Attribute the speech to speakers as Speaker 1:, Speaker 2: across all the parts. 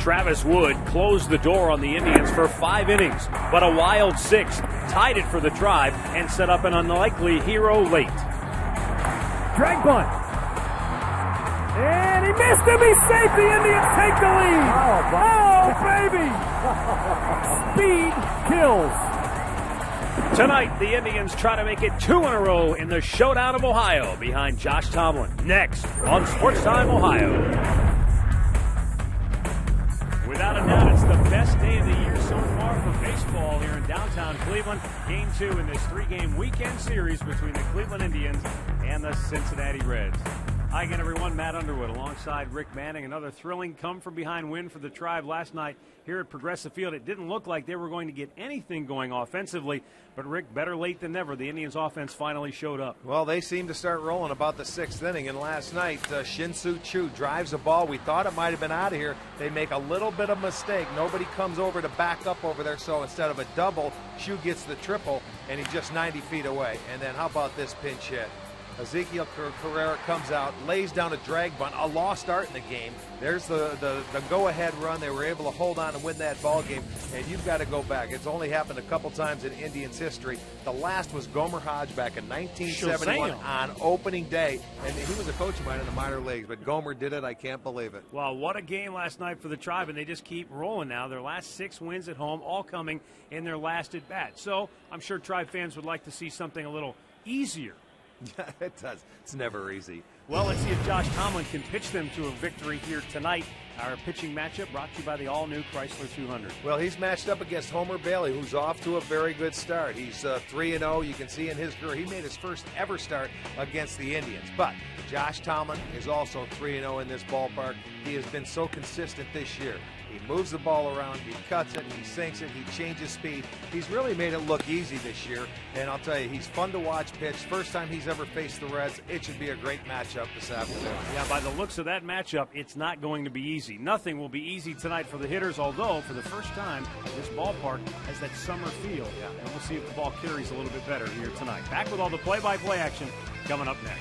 Speaker 1: Travis Wood closed the door on the Indians for 5 innings, but a wild 6 tied it for the Tribe and set up an unlikely hero late.
Speaker 2: Drag bunt. And he missed him. He's safe. The Indians take the lead. Oh, baby. Speed kills.
Speaker 1: Tonight, the Indians try to make it 2 in a row in the Showdown of Ohio behind Josh Tomlin. Next on Sports Time Ohio. Without a doubt, it's the best day of the year so far for baseball here in downtown Cleveland. Game 2 in this 3-game weekend series between the Cleveland Indians and the Cincinnati Reds. Hi again, everyone. Matt Underwood alongside Rick Manning. Another thrilling come-from-behind win for the Tribe last night here at Progressive Field. It didn't look like they were going to get anything going offensively, but Rick, better late than never. The Indians' offense finally showed up.
Speaker 3: Well, they seemed to start rolling about the 6th inning, and last night, Shin-Soo Choo drives a ball. We thought it might have been out of here. They make a little bit of mistake. Nobody comes over to back up over there, so instead of a double, Choo gets the triple, and he's just 90 feet away. And then how about this pinch hit? Ezekiel Carrera comes out, lays down a drag bunt, a lost start in the game. There's the go-ahead run. They were able to hold on and win that ball game, and you've got to go back. It's only happened a couple times in Indians history. The last was Gomer Hodge back in 1971 on opening day, and he was a coach of mine in the minor leagues, but Gomer did it. I can't believe it.
Speaker 1: Well, what a game last night for the Tribe, and they just keep rolling now. Their last 6 wins at home, all coming in their last at-bat. So I'm sure Tribe fans would like to see something a little easier.
Speaker 3: Yeah, it does. It's never easy.
Speaker 1: Well, let's see if Josh Tomlin can pitch them to a victory here tonight. Our pitching matchup brought to you by the all-new Chrysler 200.
Speaker 3: Well, he's matched up against Homer Bailey, who's off to a very good start. He's 3-0. You can see in his career he made his first ever start against the Indians. But Josh Tomlin is also 3-0 in this ballpark. He has been so consistent this year. He moves the ball around, he cuts it, he sinks it, he changes speed. He's really made it look easy this year, and I'll tell you, he's fun to watch pitch. First time he's ever faced the Reds. It should be a great matchup this afternoon.
Speaker 1: Yeah, by the looks of that matchup, it's not going to be easy. Nothing will be easy tonight for the hitters, although for the first time, this ballpark has that summer feel. Yeah. And we'll see if the ball carries a little bit better here tonight. Back with all the play-by-play action coming up next.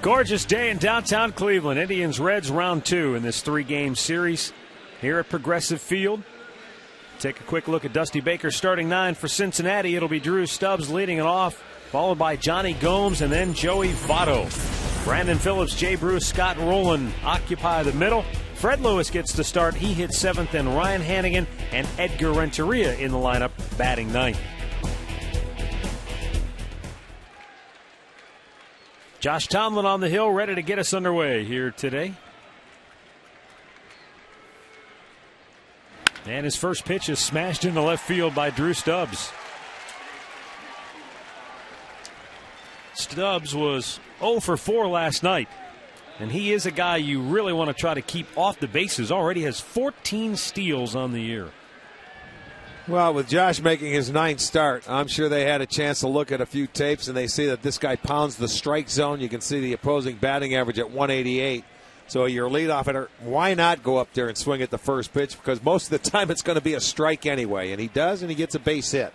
Speaker 1: Gorgeous day in downtown Cleveland. Indians-Reds round 2 in this 3-game series here at Progressive Field. Take a quick look at Dusty Baker's starting 9 for Cincinnati. It'll be Drew Stubbs leading it off, followed by Johnny Gomes and then Joey Votto. Brandon Phillips, Jay Bruce, Scott Rowland occupy the middle. Fred Lewis gets to start. He hits 7th, and Ryan Hannigan and Edgar Renteria in the lineup batting 9th. Josh Tomlin on the hill, ready to get us underway here today. And his first pitch is smashed into left field by Drew Stubbs. Stubbs was 0 for 4 last night. And he is a guy you really want to try to keep off the bases. Already has 14 steals on the year.
Speaker 4: Well, with Josh making his 9th start, I'm sure they had a chance to look at a few tapes, and they see that this guy pounds the strike zone. You can see the opposing batting average at 188. So your leadoff hitter, why not go up there and swing at the first pitch? Because most of the time it's going to be a strike anyway. And he does, and he gets a base hit.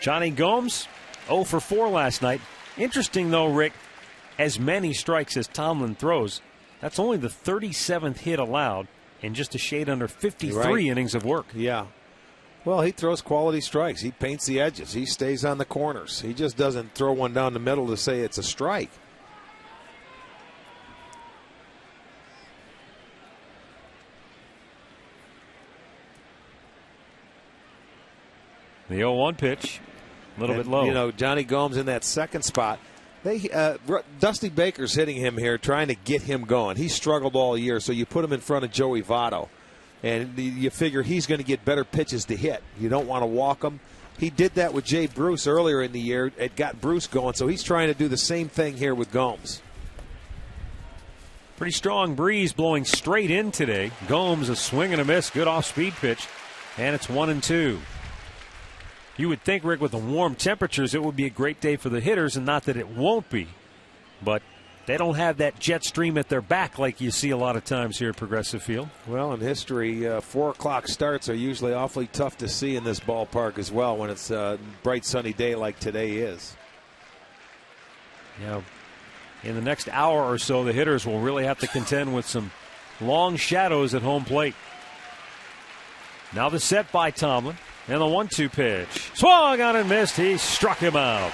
Speaker 1: Johnny Gomes, 0 for 4 last night. Interesting, though, Rick, as many strikes as Tomlin throws, that's only the 37th hit allowed and just a shade under 53 innings of work.
Speaker 4: Yeah. Well, he throws quality strikes. He paints the edges. He stays on the corners. He just doesn't throw one down the middle to say it's a strike.
Speaker 1: The 0-1 pitch, a little bit low.
Speaker 4: You know, Johnny Gomes in that second spot. Dusty Baker's hitting him here, trying to get him going. He struggled all year, so you put him in front of Joey Votto. And you figure he's going to get better pitches to hit. You don't want to walk him. He did that with Jay Bruce earlier in the year. It got Bruce going, so he's trying to do the same thing here with Gomes.
Speaker 1: Pretty strong breeze blowing straight in today. Gomes a swing and a miss. Good off-speed pitch. And it's 1-2. You would think, Rick, with the warm temperatures, it would be a great day for the hitters, and not that it won't be. But they don't have that jet stream at their back like you see a lot of times here at Progressive Field.
Speaker 4: Well, in history, 4 o'clock starts are usually awfully tough to see in this ballpark as well when it's a bright sunny day like today is.
Speaker 1: Yeah. In the next hour or so, the hitters will really have to contend with some long shadows at home plate. Now the set by Tomlin. And the 1-2 pitch. Swung on and missed. He struck him out.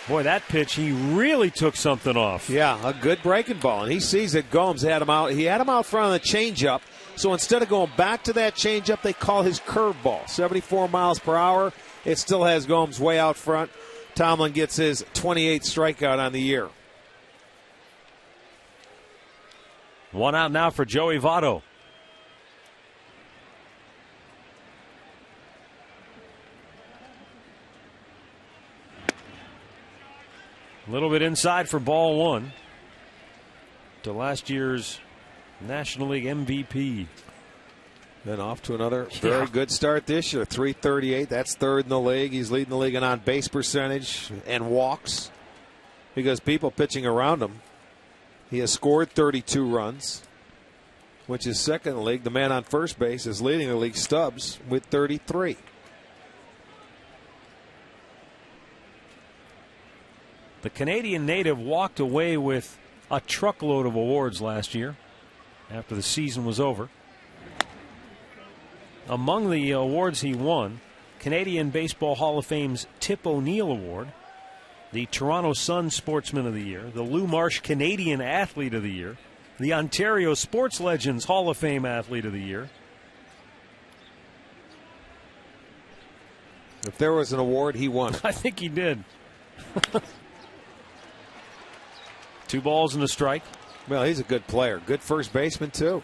Speaker 1: Boy, that pitch, he really took something off.
Speaker 4: Yeah, a good breaking ball. And he sees that Gomes had him out. He had him out front on the changeup. So instead of going back to that changeup, they call his curveball. 74 miles per hour. It still has Gomes way out front. Tomlin gets his 28th strikeout on the year.
Speaker 1: 1 out now for Joey Votto. A little bit inside for ball 1 to last year's National League MVP.
Speaker 4: Then off to another very good start this year. 338. That's 3rd in the league. He's leading the league in on base percentage and walks because people pitching around him. He has scored 32 runs, which is 2nd in the league. The man on first base is leading the league, Stubbs, with 33.
Speaker 1: The Canadian native walked away with a truckload of awards last year after the season was over. Among the awards he won, Canadian Baseball Hall of Fame's Tip O'Neill Award, the Toronto Sun Sportsman of the Year, the Lou Marsh Canadian Athlete of the Year, the Ontario Sports Legends Hall of Fame Athlete of the Year.
Speaker 4: If there was an award, he won.
Speaker 1: I think he did. 2 balls and a strike.
Speaker 4: Well, he's a good player. Good first baseman, too.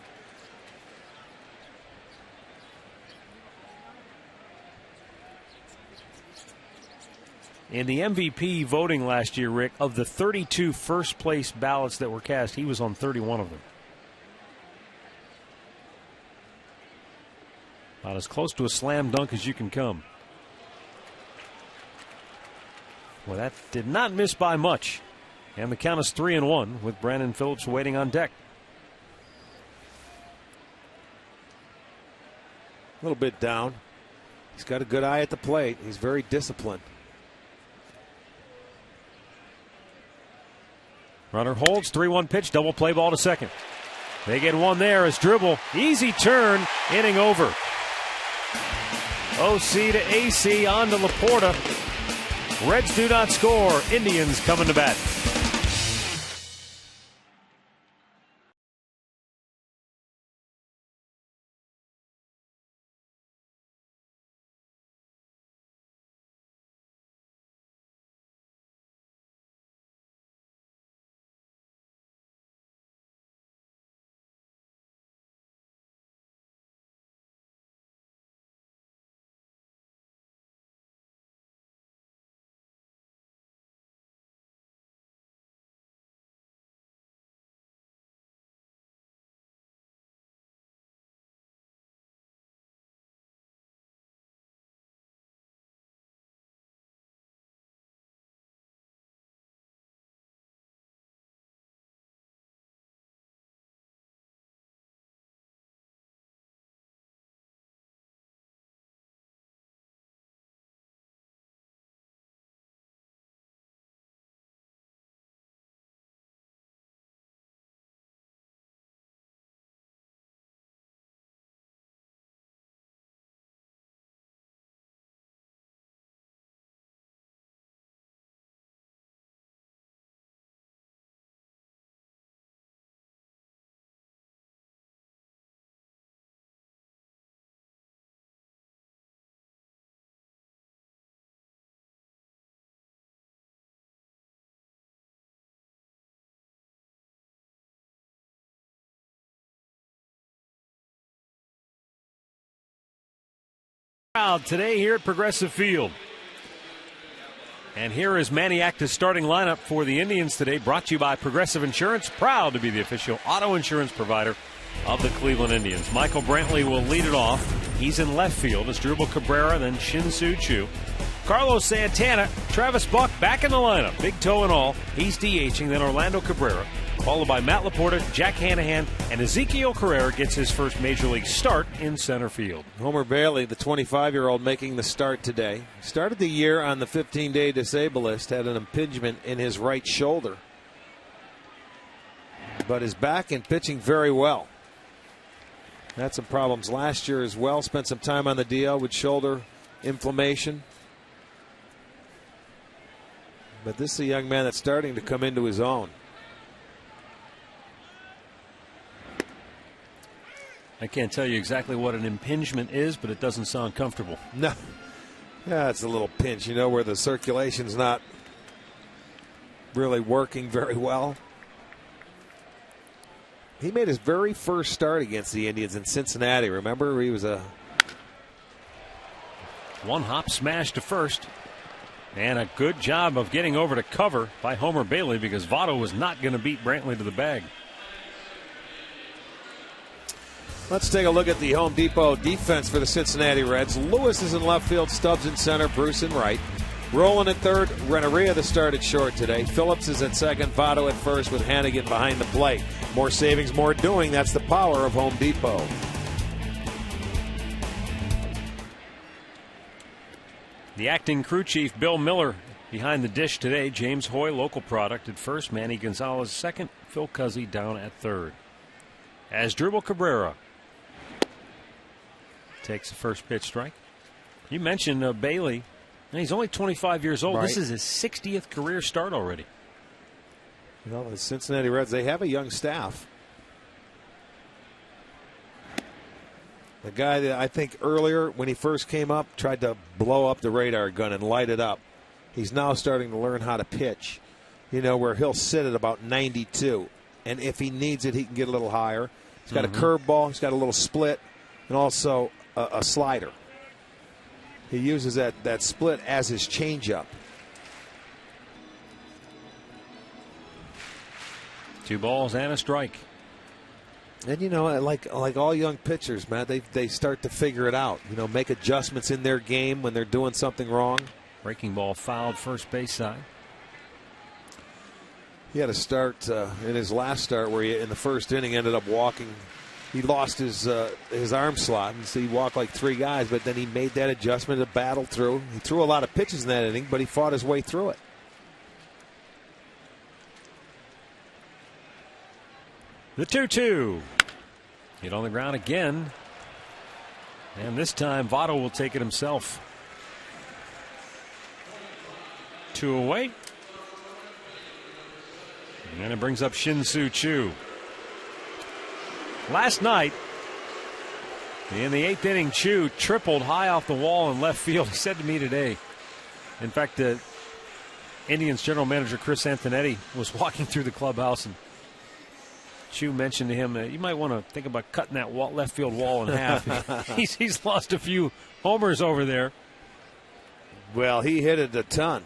Speaker 1: In the MVP voting last year, Rick, of the 32 first place ballots that were cast, he was on 31 of them. About as close to a slam dunk as you can come. Well, that did not miss by much. And the count is 3-1 with Brandon Phillips waiting on deck.
Speaker 4: A little bit down. He's got a good eye at the plate. He's very disciplined.
Speaker 1: Runner holds, 3-1 pitch, double play ball to second. They get one there as dribble. Easy turn, inning over. OC to AC on to Laporta. Reds do not score. Indians coming to bat. Crowd today here at Progressive Field. And here is Maniacta's starting lineup for the Indians today, brought to you by Progressive Insurance, proud to be the official auto insurance provider of the Cleveland Indians. Michael Brantley will lead it off. He's in left field. It's Drupal Cabrera, then Shin-Soo Choo. Carlos Santana, Travis Buck back in the lineup, big toe and all. He's DHing, then Orlando Cabrera, followed by Matt Laporta, Jack Hanahan, and Ezekiel Carrera gets his first Major League start in center field.
Speaker 4: Homer Bailey, the 25-year-old, making the start today. Started the year on the 15-day disabled list, had an impingement in his right shoulder, but is back and pitching very well. Had some problems last year as well, spent some time on the DL with shoulder inflammation. But this is a young man that's starting to come into his own.
Speaker 1: I can't tell you exactly what an impingement is, but it doesn't sound comfortable.
Speaker 4: No. Yeah, it's a little pinch, you know, where the circulation's not really working very well. He made his very first start against the Indians in Cincinnati. Remember, he was a
Speaker 1: one-hop smash to first. And a good job of getting over to cover by Homer Bailey, because Votto was not going to beat Brantley to the bag.
Speaker 4: Let's take a look at the Home Depot defense for the Cincinnati Reds. Lewis is in left field, Stubbs in center, Bruce in right. Rowland at third, Renneria the start at short today. Phillips is at second, Votto at first with Hannigan behind the plate. More savings, more doing. That's the power of Home Depot.
Speaker 1: The acting crew chief, Bill Miller, behind the dish today. James Hoy, local product, at first. Manny Gonzalez second. Phil Cuzzy down at third. As Drupal Cabrera takes the first pitch strike. You mentioned Bailey. He's only 25 years old.
Speaker 4: Right.
Speaker 1: This is his 60th career start already.
Speaker 4: You know, the Cincinnati Reds, they have a young staff. The guy that I think earlier when he first came up tried to blow up the radar gun and light it up. He's now starting to learn how to pitch, you know, where he'll sit at about 92. And if he needs it, he can get a little higher. He's got a curveball. He's got a little split and also a slider. He uses that split as his changeup.
Speaker 1: 2 balls and a strike.
Speaker 4: And, you know, like all young pitchers, man, they start to figure it out. You know, make adjustments in their game when they're doing something wrong.
Speaker 1: Breaking ball fouled first base side.
Speaker 4: He had a start in his last start where he, in the first inning, ended up walking. He lost his arm slot, and so he walked like 3 guys, but then he made that adjustment to battle through. He threw a lot of pitches in that inning, but he fought his way through it.
Speaker 1: The 2-2. Hit on the ground again. And this time Votto will take it himself. 2 away. And it brings up Shin-Soo Choo. Last night, in the 8th inning, Choo tripled high off the wall in left field. He said to me today, in fact, the Indians general manager Chris Antonetti was walking through the clubhouse, and Choo mentioned to him that you might want to think about cutting that left field wall in half. He's lost a few homers over there.
Speaker 4: Well, he hit it a ton.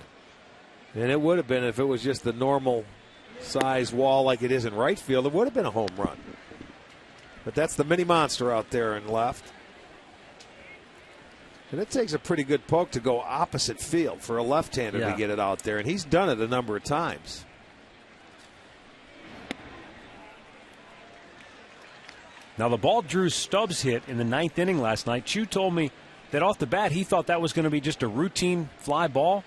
Speaker 4: And it would have been, if it was just the normal size wall like it is in right field, it would have been a home run. But that's the mini monster out there in left. And it takes a pretty good poke to go opposite field for a left-hander to get it out there. And he's done it a number of times.
Speaker 1: Now, the ball Drew Stubbs hit in the 9th inning last night. Choo told me that off the bat he thought that was going to be just a routine fly ball.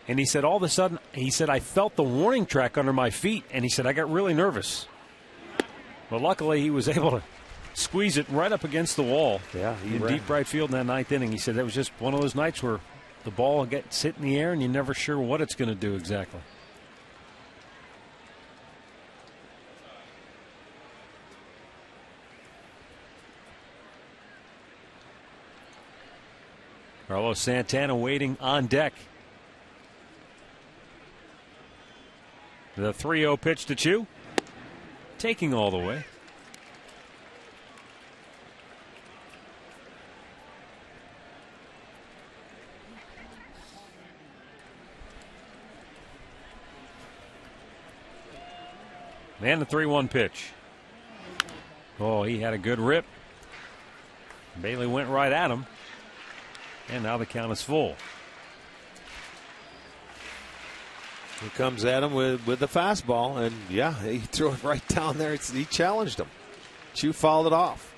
Speaker 1: And he said all of a sudden, I felt the warning track under my feet. And he said, I got really nervous. But luckily he was able to squeeze it right up against the wall in deep right field in that 9th inning. He said that was just one of those nights where the ball gets hit in the air and you're never sure what it's going to do exactly. Carlos Santana waiting on deck. The 3-0 pitch to Choo. Taking all the way. And the 3-1 pitch. Oh, he had a good rip. Bailey went right at him. And now the count is full.
Speaker 4: He comes at him with the fastball, and yeah, he threw it right down there. He challenged him. Chu fouled it off.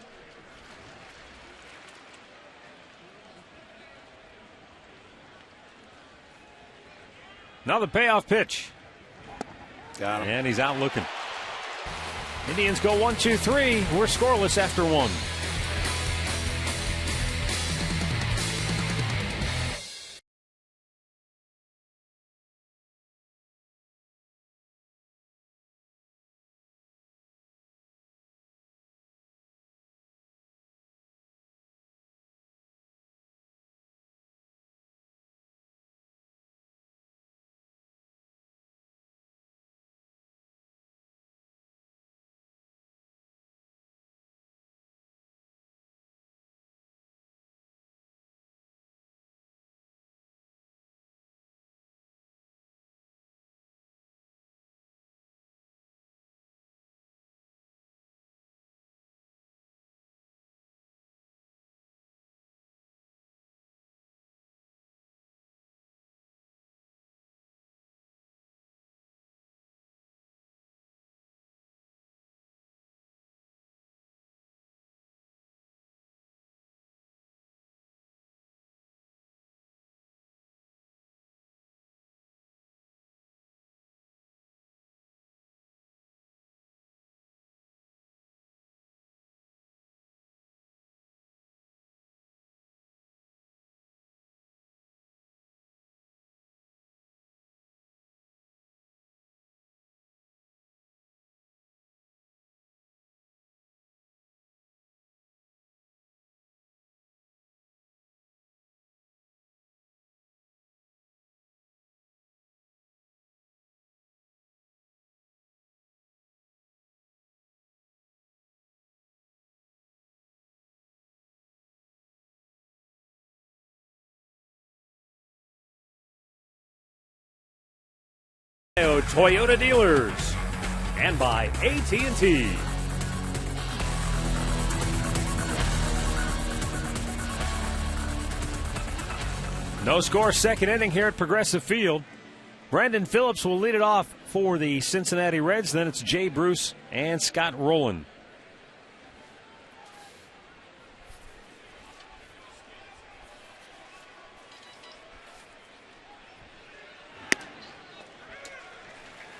Speaker 1: Now the payoff pitch.
Speaker 4: Got him.
Speaker 1: And he's out looking. Indians go 1-2-3. We're scoreless after 1. Toyota dealers and by AT&T. No score, second inning here at Progressive Field. Brandon Phillips will lead it off for the Cincinnati Reds. Then it's Jay Bruce and Scott Rowland.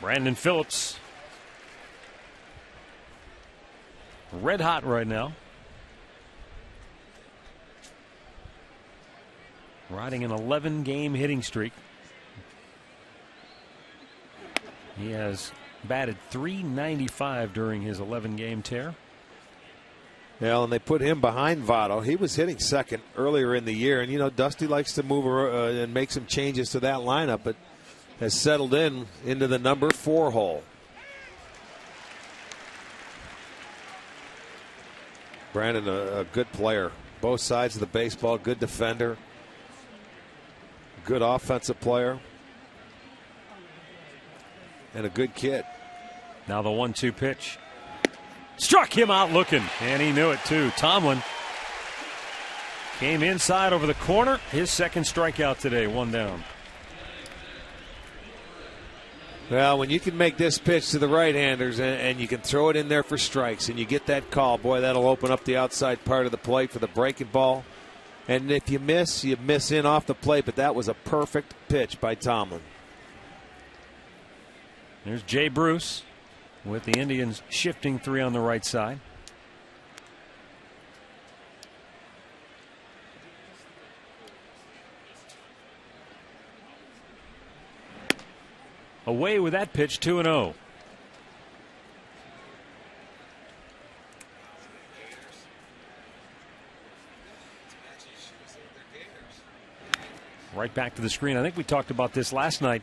Speaker 1: Brandon Phillips, red hot right now. Riding an 11-game hitting streak. He has batted .395 during his 11-game tear.
Speaker 4: Well, and they put him behind Votto. He was hitting second earlier in the year, and you know Dusty likes to move and make some changes to that lineup, but has settled into the number 4 hole. Brandon, a good player. Both sides of the baseball, good defender. Good offensive player. And a good kid.
Speaker 1: Now the 1-2 pitch. Struck him out looking, and he knew it too. Tomlin came inside over the corner. His second strikeout today, 1 down.
Speaker 4: Well, when you can make this pitch to the right-handers and you can throw it in there for strikes and you get that call, boy, that'll open up the outside part of the plate for the breaking ball. And if you miss in off the plate, but that was a perfect pitch by Tomlin.
Speaker 1: There's Jay Bruce with the Indians shifting 3 on the right side. Away with that pitch, 2-0. Right back to the screen. I think we talked about this last night.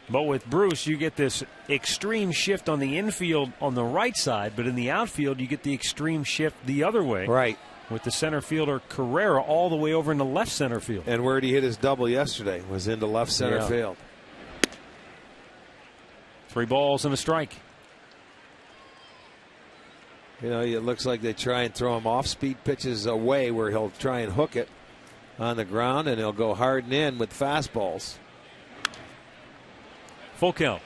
Speaker 1: But with Bruce, you get this extreme shift on the infield on the right side, but in the outfield, you get the extreme shift the other way.
Speaker 4: Right.
Speaker 1: With the center fielder Carrera all the way over into left center field.
Speaker 4: And where did he hit his double yesterday? Was into left center field.
Speaker 1: 3 balls and a strike.
Speaker 4: You know, it looks like they try and throw him off-speed pitches away where he'll try and hook it on the ground, and he'll go hard and in with fastballs.
Speaker 1: Full count.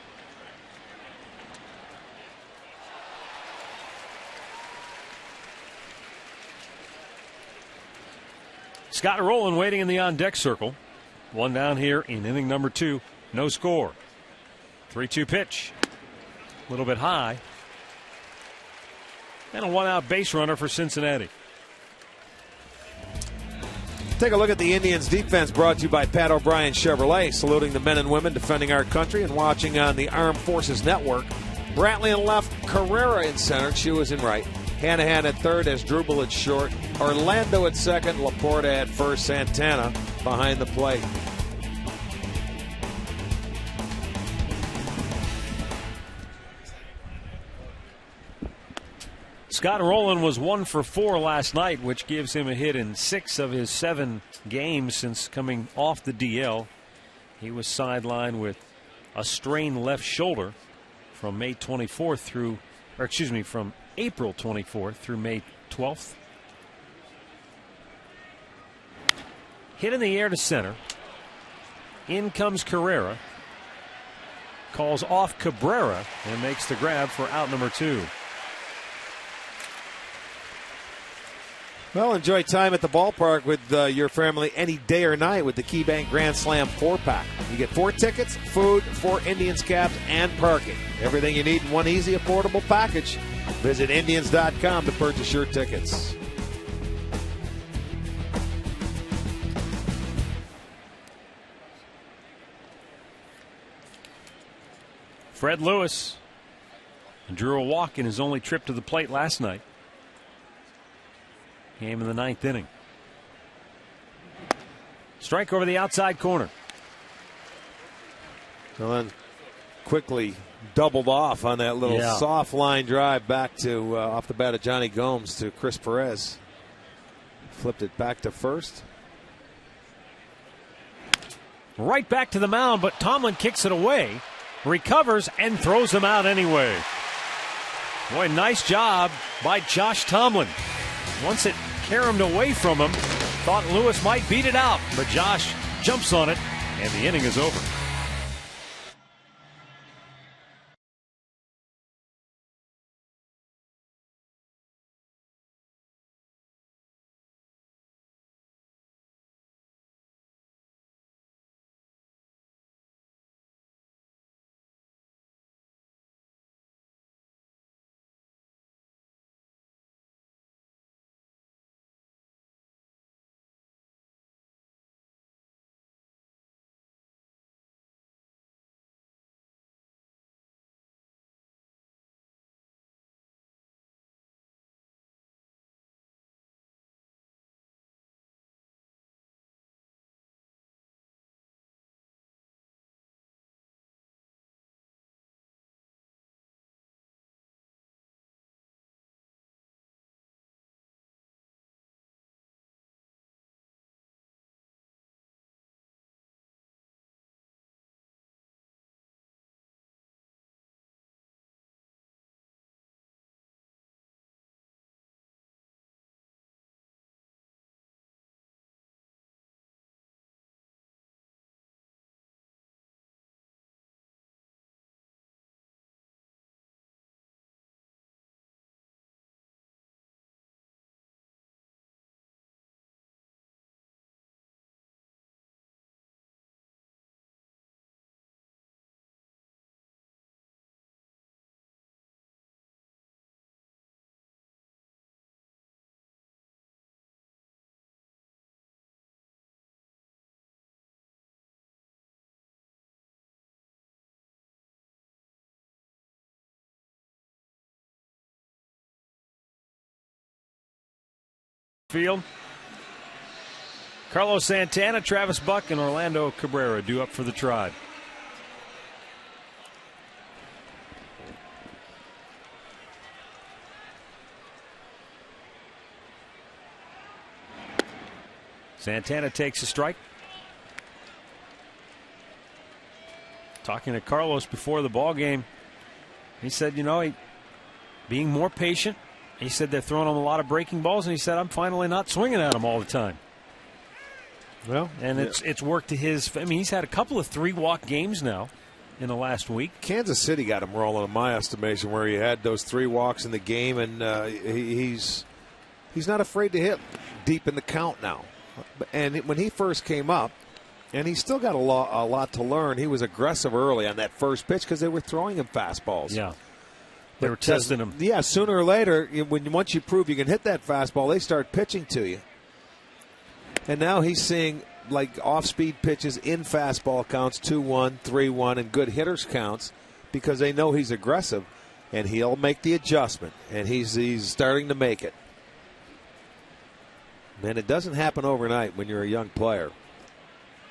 Speaker 1: Scott Rowland waiting in the on-deck circle. One down here in inning number 2. No score. 3-2 pitch. A little bit high. And a one-out base runner for Cincinnati.
Speaker 4: Take a look at the Indians defense, brought to you by Pat O'Brien Chevrolet, saluting the men and women defending our country and watching on the Armed Forces Network. Brantley in left, Carrera in center, Chu is in right. Hanahan at third as Drubel at short. Orlando at second, Laporta at first, Santana behind the plate.
Speaker 1: Scott Rowland was 1 for 4 last night, which gives him a hit in 6 of his 7 games since coming off the DL. He was sidelined with a strained left shoulder from May 24th through, or excuse me, from April 24th through May 12th. Hit in the air to center. In comes Carrera. Calls off Cabrera and makes the grab for out number 2.
Speaker 4: Well, enjoy time at the ballpark with your family any day or night with the KeyBank Grand Slam 4-pack. You get 4 tickets, food, 4 Indians caps, and parking. Everything you need in one easy, affordable package. Visit Indians.com to purchase your tickets.
Speaker 1: Fred Lewis drew a walk in his only trip to the plate last night. Game in the 9th inning. Strike over the outside corner.
Speaker 4: Well, then quickly doubled off on that little soft line drive back to off the bat of Johnny Gomes to Chris Perez. Flipped it back to first.
Speaker 1: Right back to the mound, but Tomlin kicks it away, recovers, and throws him out anyway. Boy, nice job by Josh Tomlin. Once it caromed away from him, thought Lewis might beat it out, but Josh jumps on it, and the inning is over. Field. Carlos Santana, Travis Buck, and Orlando Cabrera due up for the Tribe. Santana takes a strike. Talking to Carlos before the ball game, he said, you know, being more patient, He said they're throwing him a lot of breaking balls, and he said, I'm finally not swinging at him all the time.
Speaker 4: Well,
Speaker 1: and it's worked to his. I mean, he's had a couple of 3-walk games now in the last week.
Speaker 4: Kansas City got him rolling, in my estimation, where he had those 3 walks in the game, and he's not afraid to hit deep in the count now. And when he first came up, and he's still got a lot to learn. He was aggressive early on that first pitch because they were throwing him fastballs.
Speaker 1: Yeah. They were testing him.
Speaker 4: Yeah, sooner or later, once you prove you can hit that fastball, they start pitching to you. And now he's seeing like off-speed pitches in fastball counts, 2-1, 3-1, and good hitters counts because they know he's aggressive, and he'll make the adjustment, and he's starting to make it. Man, it doesn't happen overnight when you're a young player.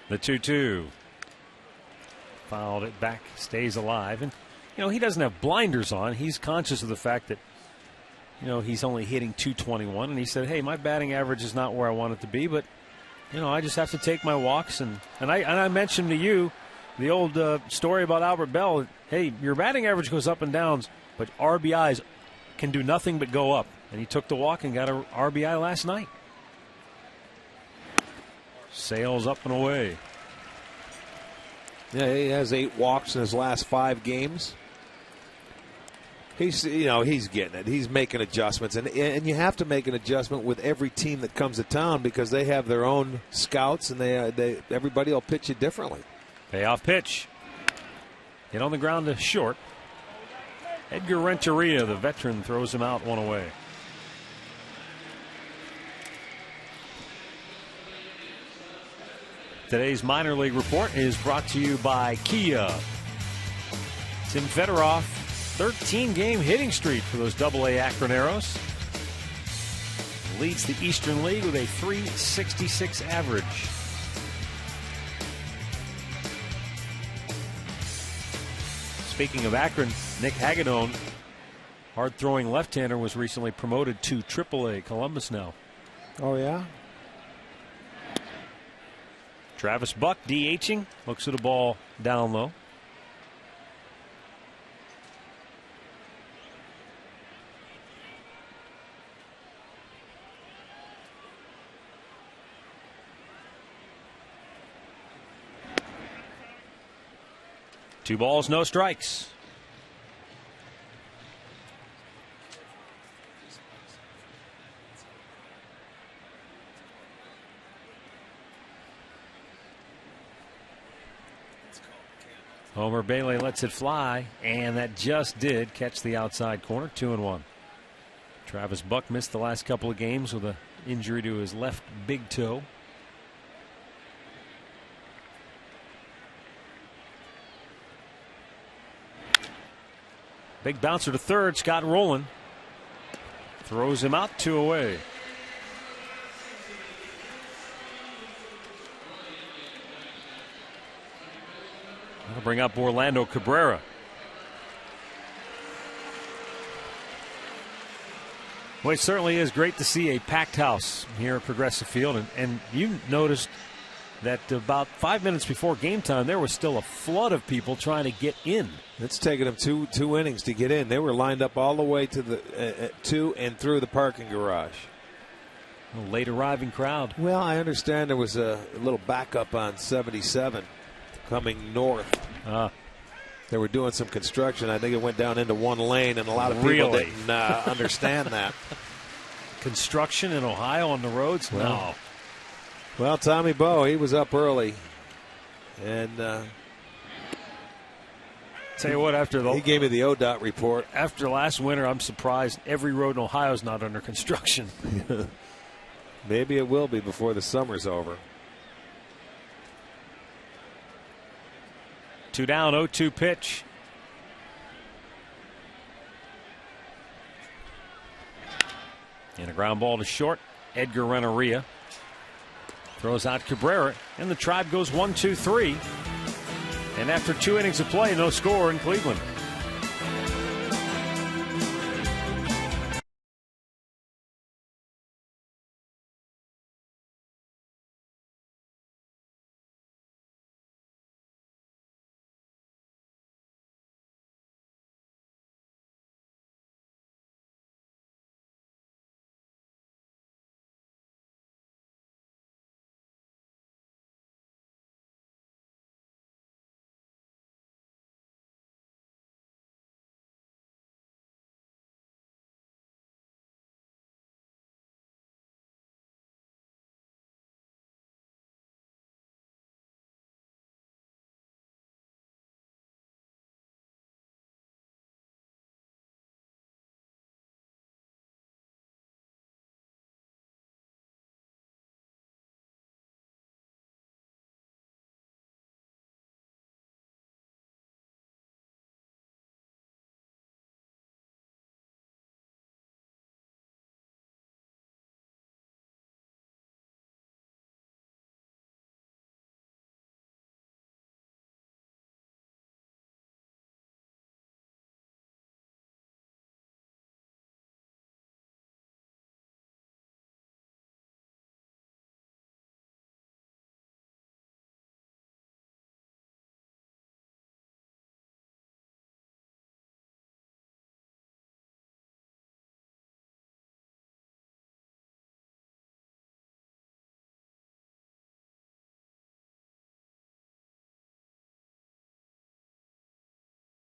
Speaker 1: The 2-2. Fouled it back, stays alive, and he doesn't have blinders on. He's conscious of the fact that, he's only hitting .221. And he said, hey, my batting average is not where I want it to be, but, I just have to take my walks. And I mentioned to you the old story about Albert Bell. Hey, your batting average goes up and down, but RBIs can do nothing but go up. And he took the walk and got an RBI last night. Sails up and away.
Speaker 4: Yeah, he has 8 walks in his last 5 games. He's getting it. He's making adjustments, and you have to make an adjustment with every team that comes to town because they have their own scouts, and everybody will pitch you differently.
Speaker 1: Payoff pitch. Hit on the ground to short. Edgar Renteria, the veteran, throws him out, 1 away. Today's minor league report is brought to you by Kia. Tim Fedorov, 13-game hitting streak for those AA Akron Arrows. Leads the Eastern League with a .366 average. Speaking of Akron, Nick Hagedorn, hard-throwing left-hander, was recently promoted to AAA Columbus now.
Speaker 4: Oh, yeah?
Speaker 1: Travis Buck DHing, looks at a ball down low. Two balls, no strikes. Homer Bailey lets it fly, and that just did catch the outside corner. 2-1. Travis Buck missed the last couple of games with an injury to his left big toe. Big bouncer to third. Scott Rowland throws him out, 2 away. That'll bring up Orlando Cabrera. Well, it certainly is great to see a packed house here at Progressive Field. And you noticed that about 5 minutes before game time, there was still a flood of people trying to get in.
Speaker 4: It's taken them two innings to get in. They were lined up all the way to the to and through the parking garage.
Speaker 1: A late arriving crowd.
Speaker 4: Well, I understand there was a little backup on 77 coming north. They were doing some construction. I think it went down into one lane, and a lot of people didn't understand that.
Speaker 1: Construction in Ohio on the roads? No.
Speaker 4: Well, Tommy Bowe, he was up early, and
Speaker 1: tell you what,
Speaker 4: he gave me the ODOT report.
Speaker 1: After last winter, I'm surprised every road in Ohio is not under construction.
Speaker 4: Maybe it will be before the summer's over.
Speaker 1: 2 down, 0-2 pitch. And a ground ball to short. Edgar Renteria throws out Cabrera, and the Tribe goes 1-2-3. And after 2 innings of play, no score in Cleveland.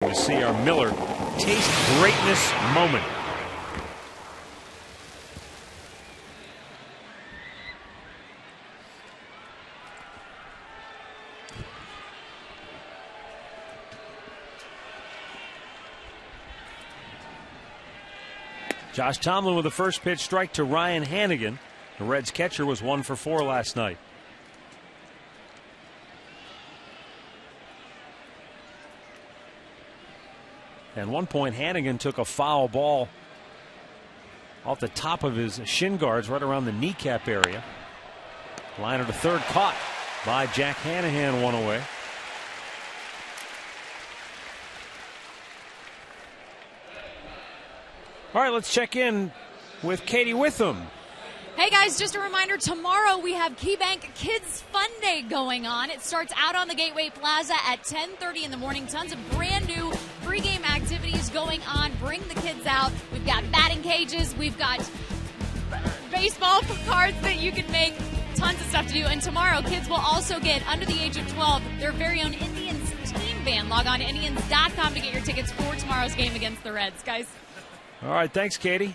Speaker 1: to see our Miller taste greatness moment. Josh Tomlin with a first pitch strike to Ryan Hannigan. The Reds catcher was 1 for 4 last night. At one point, Hannigan took a foul ball off the top of his shin guards right around the kneecap area. Liner to third, caught by Jack Hanahan, one away. All right, let's check in with Katie Witham.
Speaker 5: Hey guys, just a reminder, tomorrow we have KeyBank Kids Fun Day going on. It starts out on the Gateway Plaza at 10:30 in the morning. Tons of brand new pregame activities going on. Bring the kids out. We've got batting cages. We've got baseball cards that you can make. Tons of stuff to do. And tomorrow, kids will also get, under the age of 12, their very own Indians team band. Log on to Indians.com to get your tickets for tomorrow's game against the Reds, guys.
Speaker 1: All right, thanks, Katie.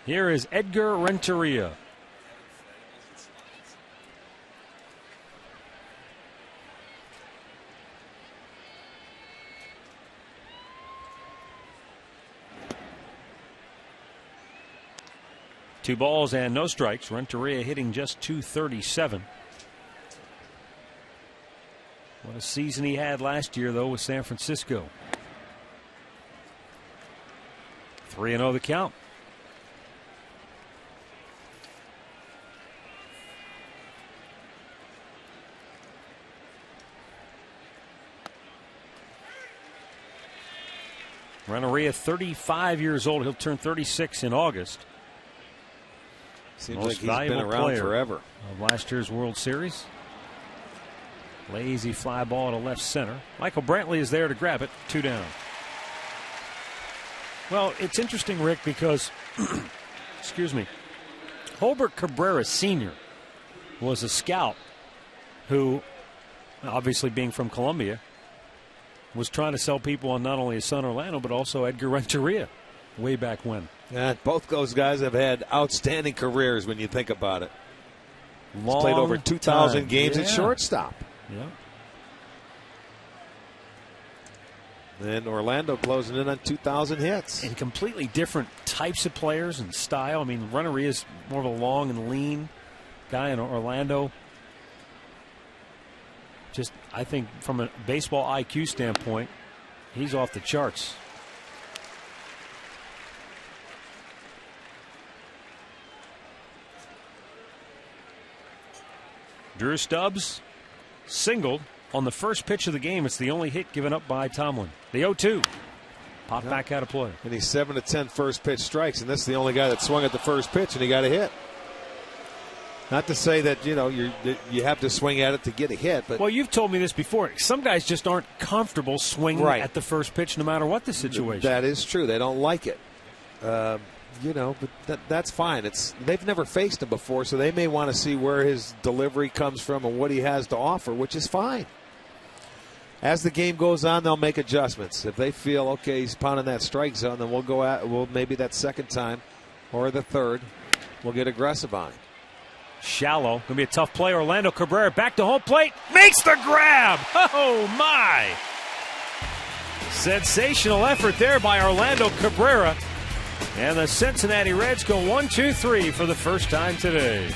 Speaker 1: Here is Edgar Renteria. Two balls and no strikes. Renteria hitting just .237. What a season he had last year, though, with San Francisco. 3-0 the count. Renteria, 35 years old. He'll turn 36 in August.
Speaker 4: Seems
Speaker 1: Most
Speaker 4: like he's
Speaker 1: valuable
Speaker 4: been around
Speaker 1: player
Speaker 4: forever.
Speaker 1: Of last year's World Series. Lazy fly ball to left center. Michael Brantley is there to grab it. 2 down. Well, it's interesting, Rick, because, excuse me, Holbert Cabrera Sr. was a scout who, obviously being from Colombia, was trying to sell people on not only his son Orlando, but also Edgar Renteria way back when.
Speaker 4: Yeah, both those guys have had outstanding careers when you think about it. He's played over 2,000 games at shortstop.
Speaker 1: Yeah.
Speaker 4: And Orlando closing in on 2,000 hits.
Speaker 1: And completely different types of players and style. I mean, Renteria is more of a long and lean guy, in Orlando, just, I think, from a baseball IQ standpoint, he's off the charts. Drew Stubbs singled on the first pitch of the game. It's the only hit given up by Tomlin. The 0-2. Popped back out of play.
Speaker 4: And he's 7 of 10 first pitch strikes, and this is the only guy that swung at the first pitch, and he got a hit. Not to say that, you have to swing at it to get a hit, but
Speaker 1: well, you've told me this before. Some guys just aren't comfortable swinging at the first pitch, no matter what the situation.
Speaker 4: That is true. They don't like it. But that's fine. They've never faced him before, so they may want to see where his delivery comes from and what he has to offer, which is fine. As the game goes on, they'll make adjustments. If they feel, okay, he's pounding that strike zone, then we'll maybe that second time or the third, we'll get aggressive on him.
Speaker 1: Shallow. Going to be a tough play. Orlando Cabrera back to home plate. Makes the grab. Oh, my. Sensational effort there by Orlando Cabrera. And the Cincinnati Reds go 1-2-3 for the first time today.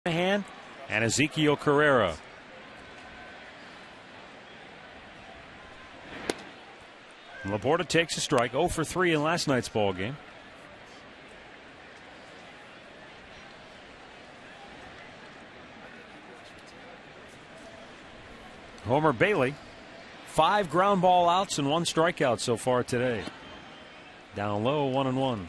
Speaker 1: and Ezekiel Carrera. Laporta takes a strike, 0 for 3 in last night's ball game. Homer Bailey, 5 ground ball outs and 1 strikeout so far today. Down low, 1-1.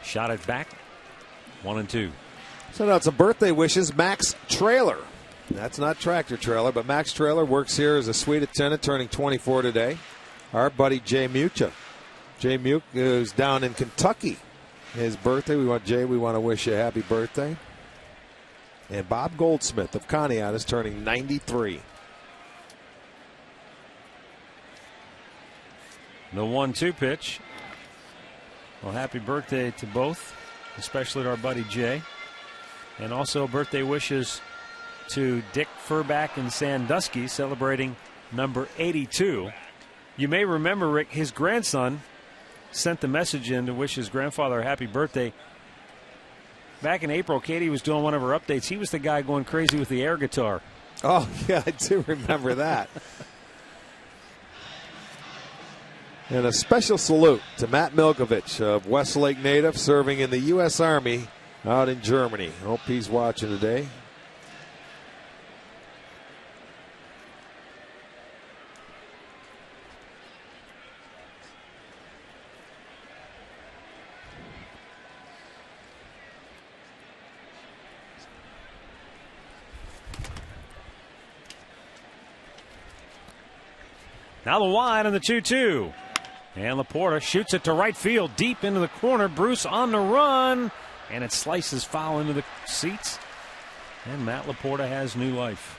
Speaker 1: Shot it back, 1-2.
Speaker 4: Send out some birthday wishes. Max Trailer. That's not Tractor Trailer, but Max Trailer works here as a suite attendant, turning 24 today. Our buddy Jay Mucha. Jay Mucha is down in Kentucky. His birthday. We want to wish you a happy birthday. And Bob Goldsmith of Conneaut is turning 93.
Speaker 1: The 1-2 pitch. Well, happy birthday to both, especially to our buddy Jay. And also birthday wishes to Dick Furback in Sandusky, celebrating number 82. You may remember, Rick, his grandson sent the message in to wish his grandfather a happy birthday. Back in April, Katie was doing one of her updates. He was the guy going crazy with the air guitar.
Speaker 4: Oh, yeah, I do remember that. And a special salute to Matt Milkovich, of Westlake native, serving in the U.S. Army out in Germany. Hope he's watching today.
Speaker 1: Now the wide on the 2-2. And Laporta shoots it to right field, deep into the corner. Bruce on the run, and it slices foul into the seats. And Matt Laporta has new life.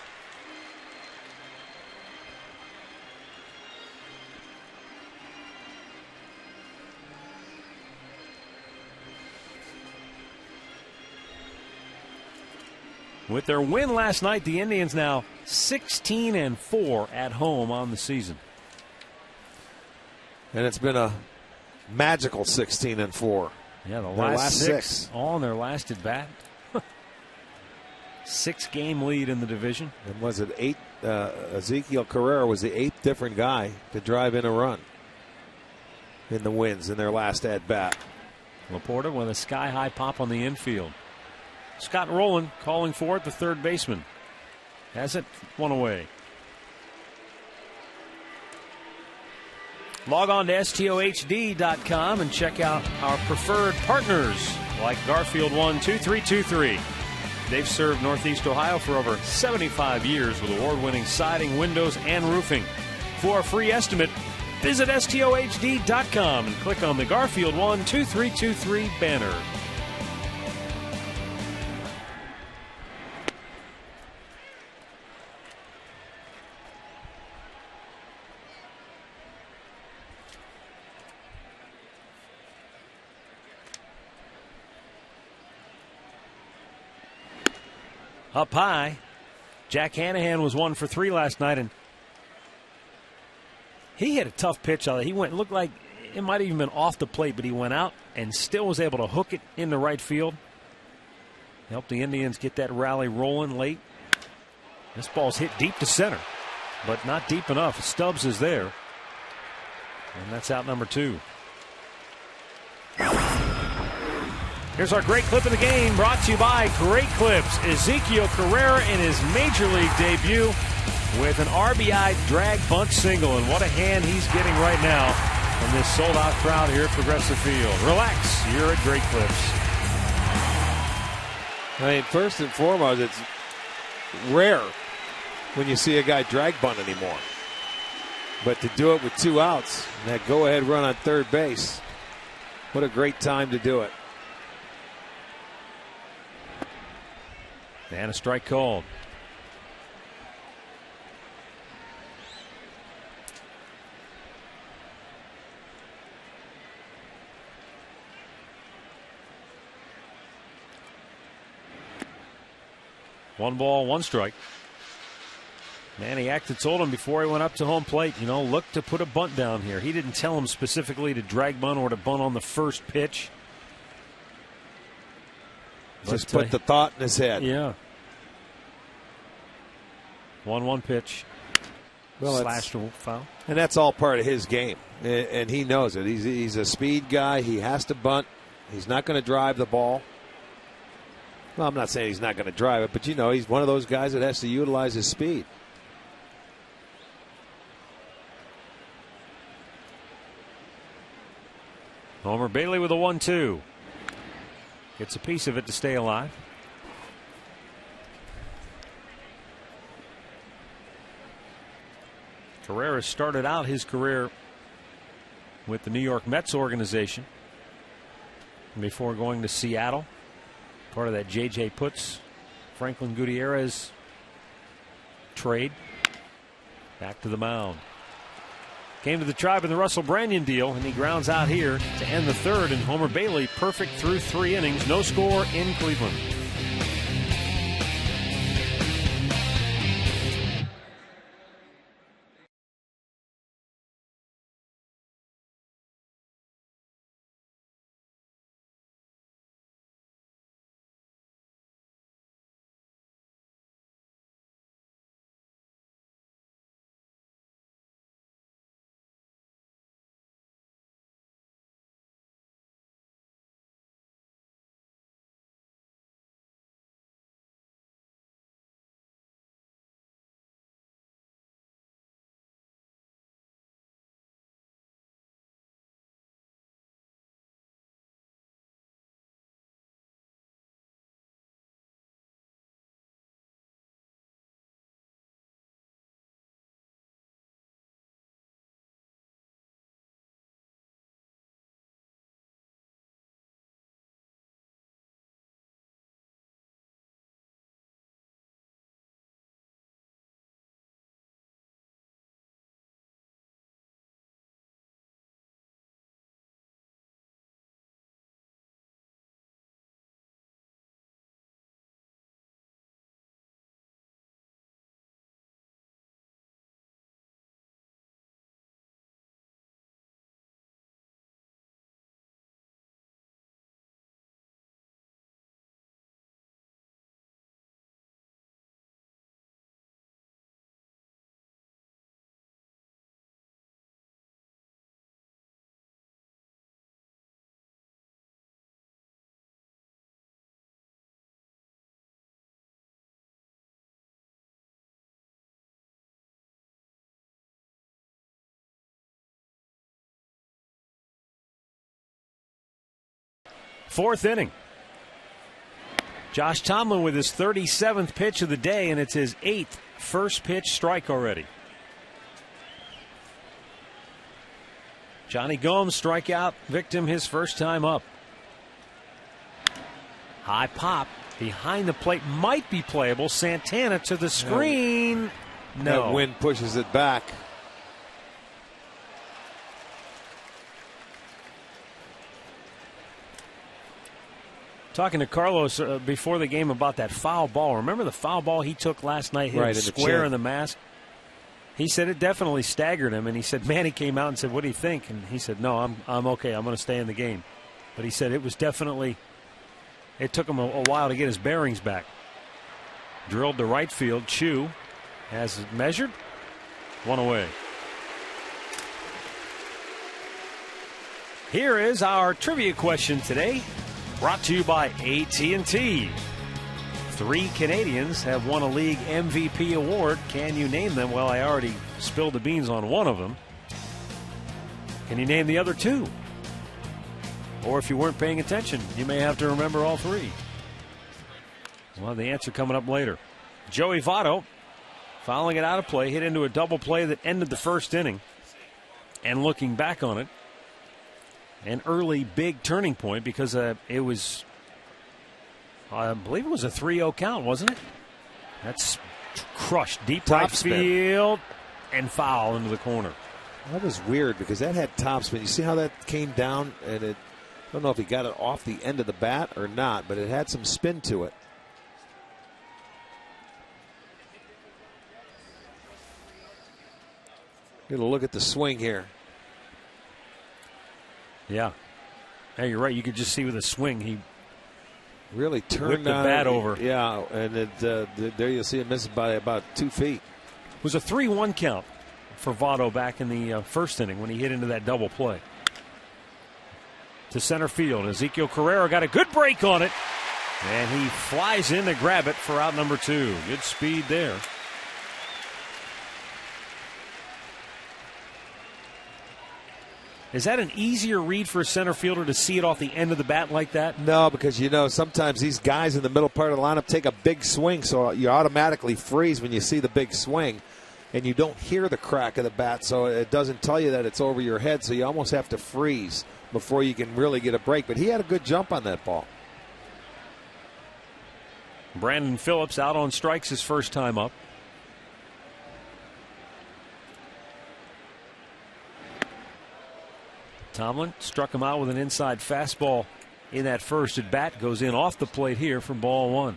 Speaker 1: With their win last night, the Indians now 16-4 at home on the season.
Speaker 4: And it's been a magical 16-4.
Speaker 1: Yeah, the
Speaker 4: Their
Speaker 1: last
Speaker 4: six.
Speaker 1: six all in their last at bat. 6-game lead in the division.
Speaker 4: And was it 8? Ezekiel Carrera was the 8th different guy to drive in a run in the wins in their last at bat.
Speaker 1: Laporta with a sky-high pop on the infield. Scott Rowland calling for it, the third baseman. Has it, one away. Log on to STOHD.com and check out our preferred partners like Garfield 12323. They've served Northeast Ohio for over 75 years with award-winning siding, windows, and roofing. For a free estimate, visit STOHD.com and click on the Garfield 12323 banner. Up high. Jack Hanahan was 1 for 3 last night, and he hit a tough pitch out there. He went, looked like it might have even been off the plate, but he went out and still was able to hook it into right field. Helped the Indians get that rally rolling late. This ball's hit deep to center, but not deep enough. Stubbs is there, and that's out number 2. Here's our great clip of the game, brought to you by Great Clips. Ezekiel Carrera in his major league debut with an RBI drag bunt single. And what a hand he's getting right now from this sold-out crowd here at Progressive Field. Relax, you're at Great Clips.
Speaker 4: I mean, first and foremost, it's rare when you see a guy drag bunt anymore. But to do it with 2 outs, and that go-ahead run on third base, what a great time to do it.
Speaker 1: And a strike called. 1 ball, 1 strike. Manny acted told him before he went up to home plate, look to put a bunt down here. He didn't tell him specifically to drag bunt or to bunt on the first pitch.
Speaker 4: Just put the thought in his head.
Speaker 1: Yeah. 1-1 pitch. Slashed to foul.
Speaker 4: And that's all part of his game. And he knows it. He's a speed guy. He has to bunt. He's not going to drive the ball. Well, I'm not saying he's not going to drive it, but he's one of those guys that has to utilize his speed.
Speaker 1: Homer Bailey with a 1-2. Gets a piece of it to stay alive. Carrera started out his career with the New York Mets organization before going to Seattle. Part of that J.J. Putz, Franklin Gutierrez trade. Back to the mound. Came to the Tribe in the Russell Branyan deal, and he grounds out here to end the third. And Homer Bailey perfect through 3 innings. No score in Cleveland. Fourth inning. Josh Tomlin with his 37th pitch of the day, and it's his 8th first pitch strike already. Johnny Gomes strikeout victim his first time up. High pop behind the plate might be playable. Santana to the screen. No.
Speaker 4: That wind pushes it back.
Speaker 1: Talking to Carlos before the game about that foul ball. Remember the foul ball he took last night, hit square in the mask? He said it definitely staggered him, and he said Manny came out and said, "What do you think?" And he said, "No, I'm okay. I'm going to stay in the game." But he said it was definitely, it took him a while to get his bearings back. Drilled to right field. Chu has it measured. 1 away. Here is our trivia question today, brought to you by AT&T. 3 Canadians have won a league MVP award. Can you name them? Well, I already spilled the beans on one of them. Can you name the other 2? Or if you weren't paying attention, you may have to remember all 3. Well, the answer coming up later. Joey Votto, fouling it out of play, hit into a double play that ended the first inning. And looking back on it, an early big turning point because it was, I believe it was a 3-0 count, wasn't it? That's crushed deep right field and foul into the corner.
Speaker 4: That was weird because that had topspin. You see how that came down, and I don't know if he got it off the end of the bat or not, but it had some spin to it. Get a look at the swing here.
Speaker 1: Yeah. Yeah, you're right. You could just see with the swing, he
Speaker 4: really turned
Speaker 1: whipped the bat over.
Speaker 4: Yeah, and there you'll see it misses by about 2 feet.
Speaker 1: It was a 3-1 count for Votto back in the first inning when he hit into that double play. To center field, Ezekiel Carrera got a good break on it, and he flies in to grab it for out number 2. Good speed there. Is that an easier read for a center fielder to see it off the end of the bat like that?
Speaker 4: No, because sometimes these guys in the middle part of the lineup take a big swing, so you automatically freeze when you see the big swing, and you don't hear the crack of the bat, so it doesn't tell you that it's over your head, so you almost have to freeze before you can really get a break. But he had a good jump on that ball.
Speaker 1: Brandon Phillips out on strikes his first time up. Tomlin struck him out with an inside fastball in that first at bat. Goes in off the plate here for ball 1.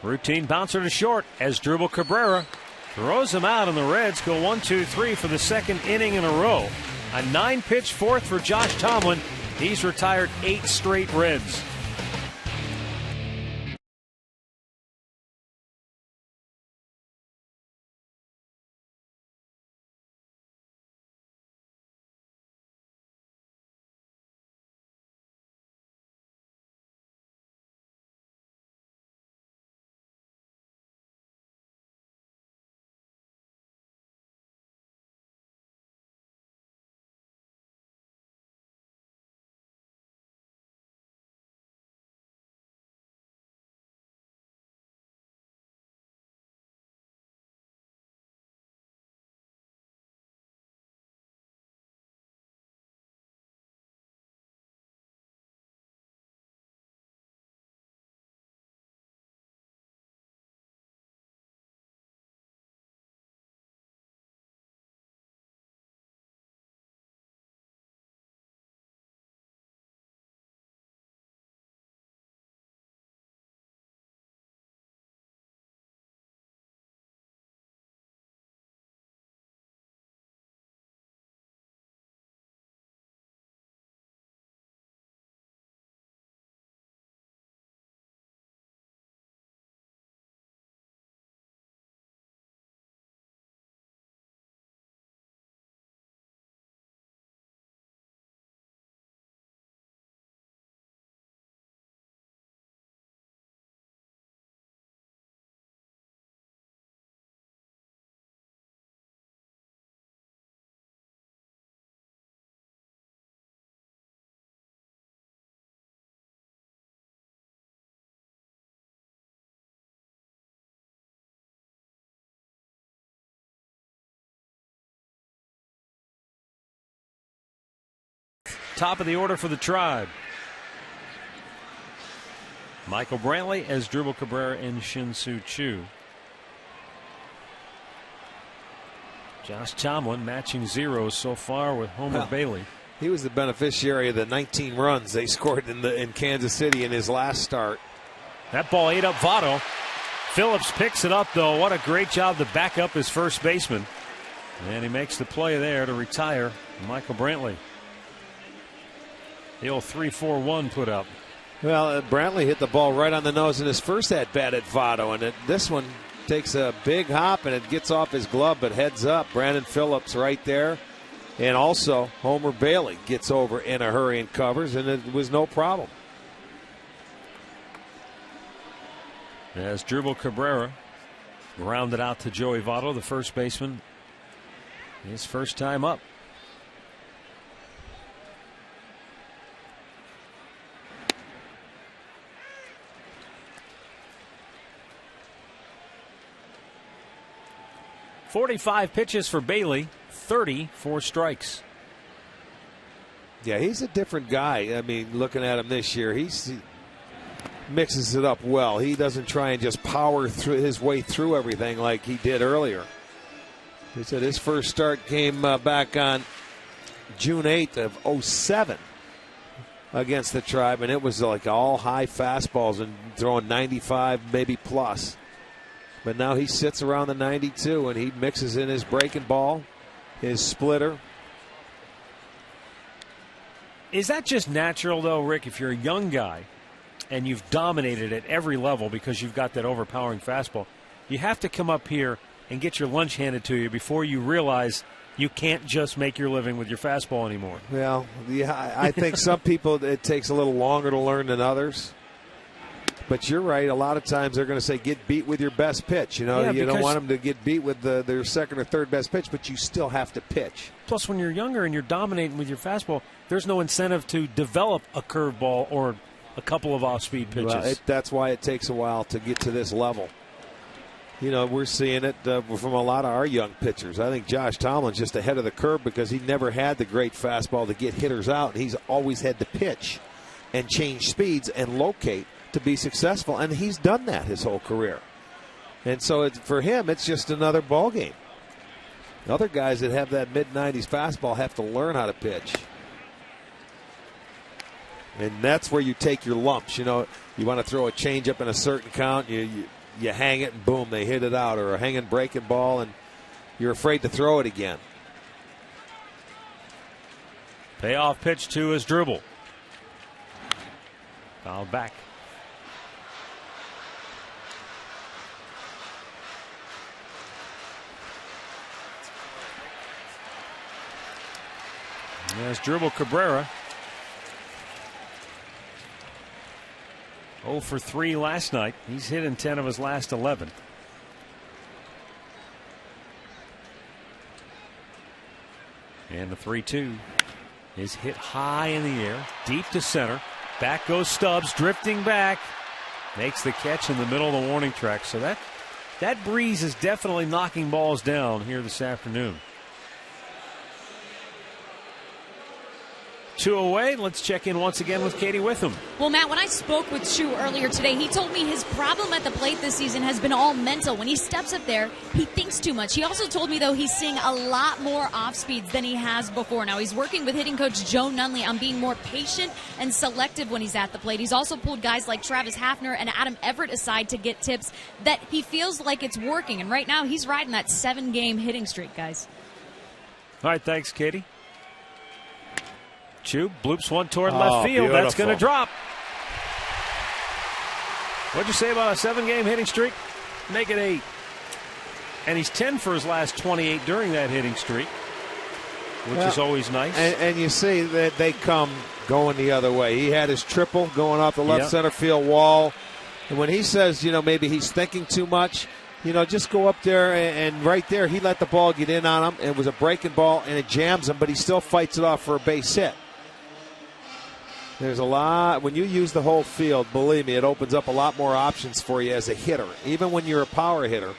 Speaker 1: Routine bouncer to short as Dribble Cabrera throws him out, and the Reds go 1-2-3 for the second inning in a row. A 9-pitch fourth for Josh Tomlin. He's retired 8 straight Reds. Top of the order for the Tribe. Michael Brantley as Dribble Cabrera and Shin-Soo Choo. Josh Tomlin matching zeros so far with Homer Bailey.
Speaker 4: He was the beneficiary of the 19 runs they scored in Kansas City in his last start.
Speaker 1: That ball ate up Votto. Phillips picks it up, though. What a great job to back up his first baseman. And he makes the play there to retire Michael Brantley. The old 3-4-1 put up.
Speaker 4: Well, Brantley hit the ball right on the nose in his first at-bat at Votto, and this one takes a big hop, and it gets off his glove, but heads up. Brandon Phillips right there, and also Homer Bailey gets over in a hurry and covers, and it was no problem.
Speaker 1: As Dribble Cabrera grounded out to Joey Votto, the first baseman, his first time up. .45 pitches for Bailey, 34 strikes.
Speaker 4: Yeah, he's a different guy. I mean, looking at him this year, he mixes it up well. He doesn't try and just power through his way through everything like he did earlier. He said his first start came back on June 8th of 07. against the Tribe, and it was like all high fastballs and throwing 95 maybe plus. But now he sits around the 92, and he mixes in his breaking ball, his splitter.
Speaker 1: Is that just natural, though, Rick, if you're a young guy and you've dominated at every level because you've got that overpowering fastball, you have to come up here and get your lunch handed to you before you realize you can't just make your living with your fastball anymore?
Speaker 4: Well, yeah, I think some people, it takes a little longer to learn than others. But you're right. A lot of times they're going to say, get beat with your best pitch. You know,
Speaker 1: Yeah,
Speaker 4: you don't want them to get beat with their second or third best pitch, but you still have to pitch.
Speaker 1: Plus, when you're younger and you're dominating with your fastball, there's no incentive to develop a curveball or a couple of off-speed pitches.
Speaker 4: Well, that's why it takes a while to get to this level. You know, we're seeing it from a lot of our young pitchers. I think Josh Tomlin's just ahead of the curve because he never had the great fastball to get hitters out. He's always had to pitch and change speeds and locate to be successful, and he's done that his whole career. And so for him, it's just another ball game. Other guys that have that mid-90s fastball have to learn how to pitch. And that's where you take your lumps. You know, you want to throw a changeup in a certain count, you hang it and boom, they hit it out, or a hanging breaking ball and you're afraid to throw it again.
Speaker 1: Payoff pitch to his dribble. Fouled back. There's dribble Cabrera. 0 for 3 last night. He's hit in 10 of his last 11. And the 3-2 is hit high in the air, deep to center. Back goes Stubbs, drifting back. Makes the catch in the middle of the warning track. So that breeze is definitely knocking balls down here this afternoon. 2 away. Let's check in once again with Katie Witham.
Speaker 5: Well, Matt, when I spoke with Chu earlier today, he told me his problem at the plate this season has been all mental. When he steps up there, he thinks too much. He also told me, though, he's seeing a lot more off speeds than he has before. Now, he's working with hitting coach Joe Nunley on being more patient and selective when he's at the plate. He's also pulled guys like Travis Hafner and Adam Everett aside to get tips that he feels like it's working. And right now, he's riding that 7-game hitting streak, guys.
Speaker 1: All right, thanks, Katie. Chu bloops one toward left field.
Speaker 4: Beautiful.
Speaker 1: That's going to drop. What'd you say about a 7-game hitting streak? Make it 8. And he's 10 for his last 28 during that hitting streak, which is always nice.
Speaker 4: And you see that they come going the other way. He had his triple going off the left center field wall. And when he says, maybe he's thinking too much, just go up there and right there, he let the ball get in on him. It was a breaking ball, and it jams him, but he still fights it off for a base hit. There's a lot. When you use the whole field, believe me, it opens up a lot more options for you as a hitter, even when you're a power hitter.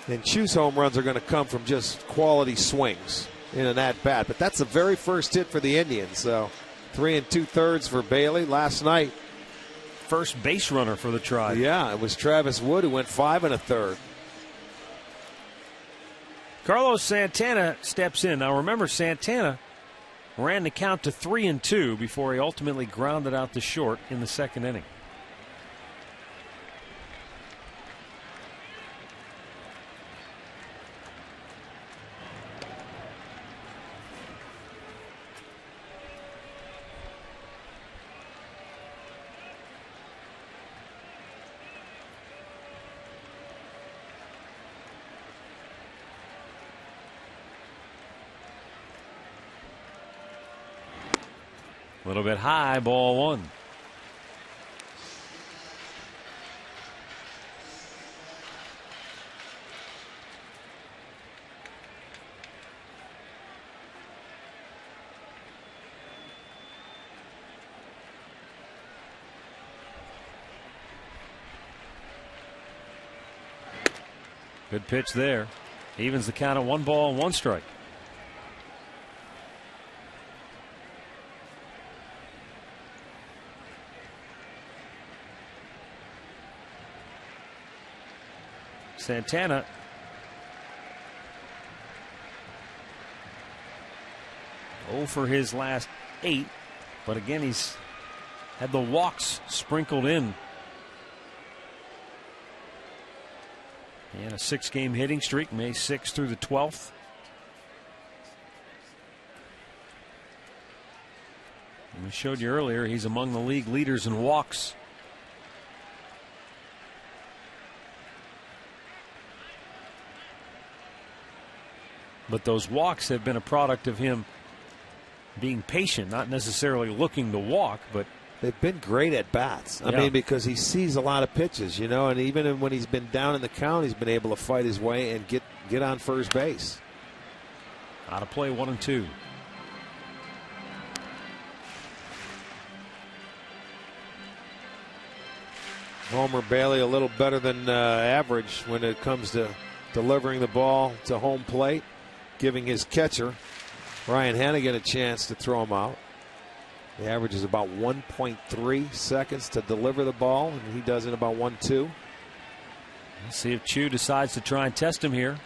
Speaker 4: And Chu's home runs are going to come from just quality swings in an at-bat. But that's the very first hit for the Indians. So 3 2/3 for Bailey last night.
Speaker 1: First base runner for the Tribe.
Speaker 4: Yeah, it was Travis Wood who went 5 1/3.
Speaker 1: Carlos Santana steps in. Now remember, Santana ran the count to 3-2 before he ultimately grounded out to short in the second inning. A little bit high, ball 1. Good pitch there. Evens the count at 1 ball and 1 strike. Santana for his last 8 But again, he's had the walks sprinkled in. And a 6-game hitting streak, May 6th through the 12th. And we showed you earlier, he's among the league leaders in walks. But those walks have been a product of him being patient, not necessarily looking to walk, but
Speaker 4: they've been great at bats. I mean, because he sees a lot of pitches, you know, and even when he's been down in the count, he's been able to fight his way and get on first base.
Speaker 1: Out of play, 1-2.
Speaker 4: Homer Bailey a little better than average when it comes to delivering the ball to home plate, giving his catcher Ryan Hannigan a chance to throw him out. The average is about 1.3 seconds to deliver the ball, and he does it about 1-2.
Speaker 1: Let's see if Chu decides to try and test him here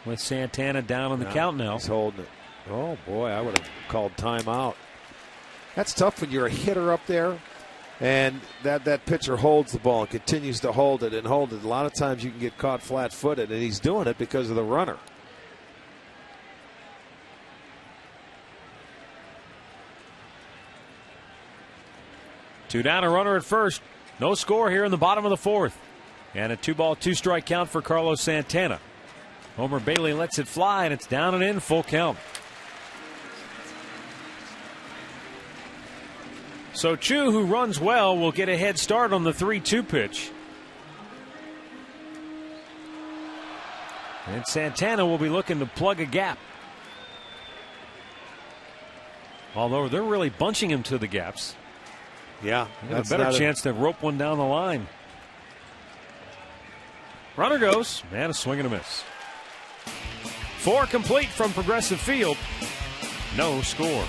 Speaker 1: with Santana down on the count now.
Speaker 4: He's holding it. Oh, boy, I would have called timeout. That's tough when you're a hitter up there and that pitcher holds the ball and continues to hold it and hold it. A lot of times you can get caught flat-footed, and he's doing it because of the runner.
Speaker 1: Two down, a runner at first. No score here in the bottom of the 4th. And a 2-ball, 2-strike count for Carlos Santana. Homer Bailey lets it fly, and it's down and in, full count. So Chu, who runs well, will get a head start on the 3-2 pitch. And Santana will be looking to plug a gap. Although they're really bunching him to the gaps.
Speaker 4: Yeah,
Speaker 1: that's a better chance to rope one down the line. Runner goes, and a swing and a miss. 4 complete from Progressive Field. No score.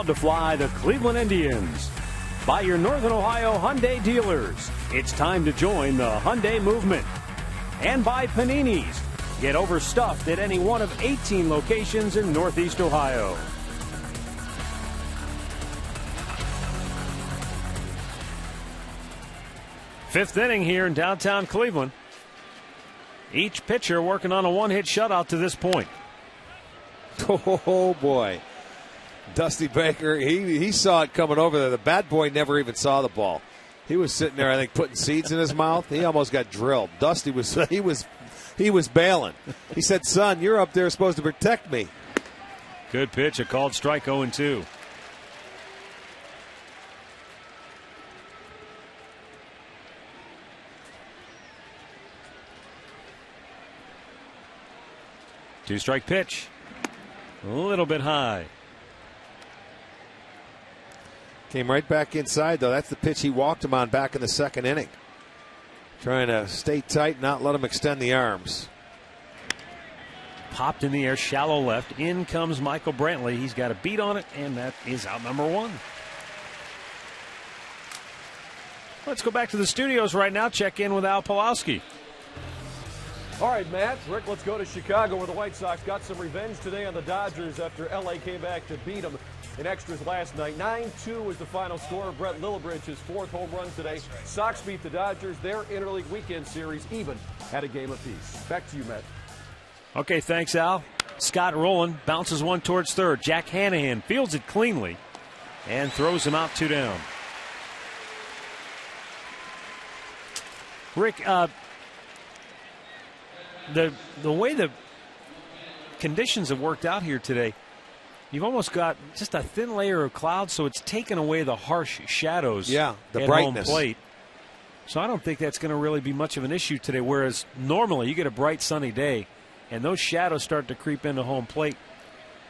Speaker 2: To fly the Cleveland Indians. By your Northern Ohio Hyundai dealers. It's time to join the Hyundai movement. And by Panini's. Get overstuffed at any one of 18 locations in Northeast Ohio.
Speaker 1: Fifth inning here in downtown Cleveland. Each pitcher working on a one-hit shutout to this point.
Speaker 4: Oh, boy. Dusty Baker, he saw it coming over there. The bad boy never even saw the ball. He was sitting there, I think, putting seeds in his mouth. He almost got drilled. Dusty was bailing. He said, "Son, you're up there supposed to protect me."
Speaker 1: Good pitch, a called strike, 0-2. Two-strike pitch. A little bit high.
Speaker 4: Came right back inside, though. That's the pitch he walked him on back in the second inning. Trying to stay tight, not let him extend the arms.
Speaker 1: Popped in the air, shallow left. In comes Michael Brantley. He's got a beat on it, and that is out number one. Let's go back to the studios right now. Check in with Al Pawlowski.
Speaker 6: All right, Matt. Rick, let's go to Chicago, where the White Sox got some revenge today on the Dodgers after L.A. came back to beat them in extras last night. 9-2 was the final score. Brett Lillibridge, his fourth home run today. Sox beat the Dodgers. Their interleague weekend series even had a game apiece. Back to you, Matt.
Speaker 1: Okay, thanks, Al. Scott Rowland bounces one towards third. Jack Hanahan fields it cleanly and throws him out 2 down. Rick, the way the conditions have worked out here today, you've almost got just a thin layer of cloud, so it's taken away the harsh shadows
Speaker 4: the
Speaker 1: at
Speaker 4: brightness.
Speaker 1: home plate. So I don't think that's going to really be much of an issue today, whereas normally you get a bright sunny day and those shadows start to creep into home plate.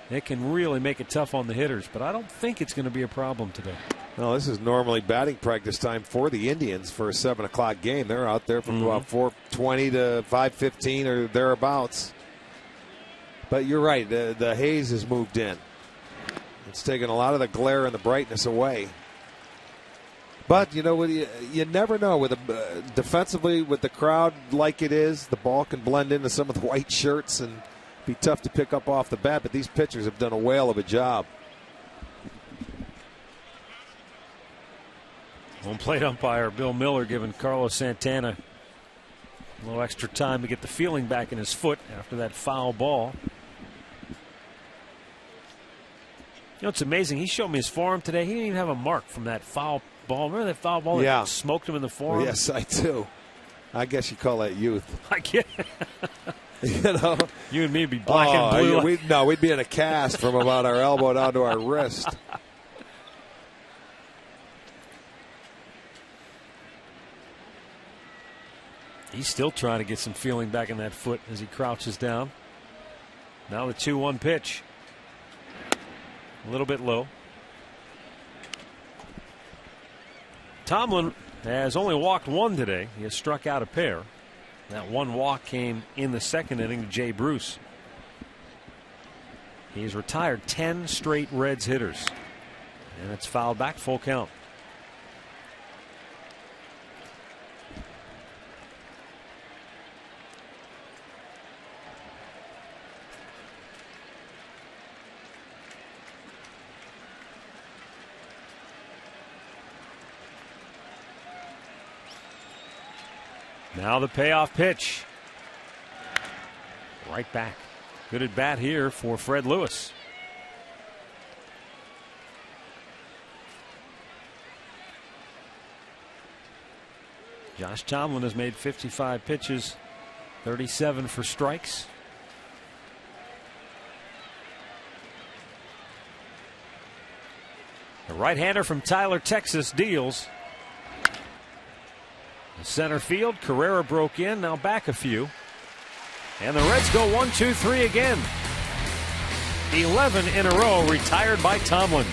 Speaker 1: It can really make it tough on the hitters, but I don't think it's going to be a problem today.
Speaker 4: No, this is normally batting practice time for the Indians for a 7 o'clock game. They're out there from about 4:20 to 5:15 or thereabouts. But you're right, the haze has moved in. It's taken a lot of the glare and the brightness away. But you know, you never know. With defensively, with the crowd like it is, the ball can blend into some of the white shirts and be tough to pick up off the bat. But these pitchers have done a whale of a job.
Speaker 1: Home plate umpire Bill Miller giving Carlos Santana a little extra time to get the feeling back in his foot after that foul ball. You know, it's amazing. He showed me his forearm today. He didn't even have a mark from that foul ball. Remember that foul ball that smoked him in the forearm?
Speaker 4: Yes, I do. I guess you call that youth.
Speaker 1: I get it.
Speaker 4: You know,
Speaker 1: you and me would be black and blue.
Speaker 4: We'd be in a cast from about our elbow down to our wrist.
Speaker 1: He's still trying to get some feeling back in that foot as he crouches down. Now the 2-1 pitch. A little bit low. Tomlin has only walked one today. He has struck out a pair. That one walk came in the second inning to Jay Bruce. He's retired 10 straight Reds hitters. And it's fouled back, full count. Now the payoff pitch. Right back. Good at bat here for Fred Lewis. Josh Tomlin has made 55 pitches, 37 for strikes. The right-hander from Tyler, Texas deals. Center field, Carrera broke in, now back a few. And the Reds go 1-2-3 again. 11 in a row retired by Tomlin.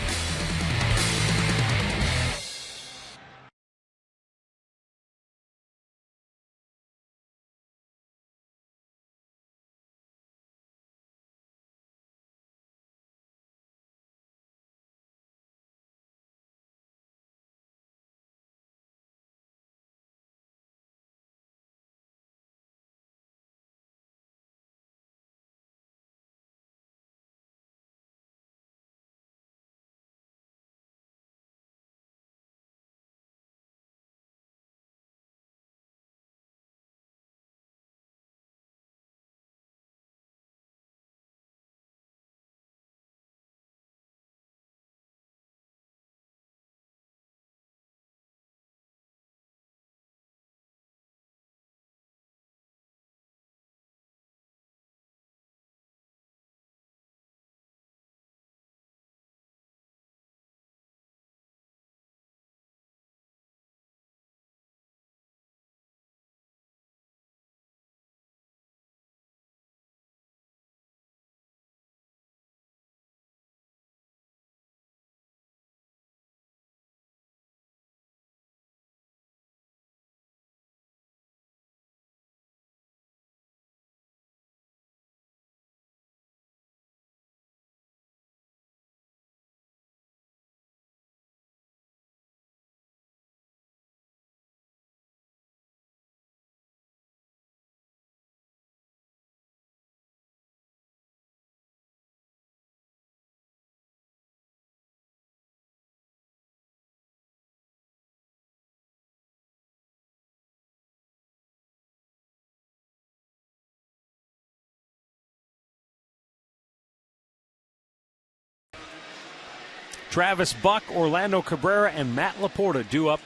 Speaker 1: Travis Buck, Orlando Cabrera, and Matt Laporta due up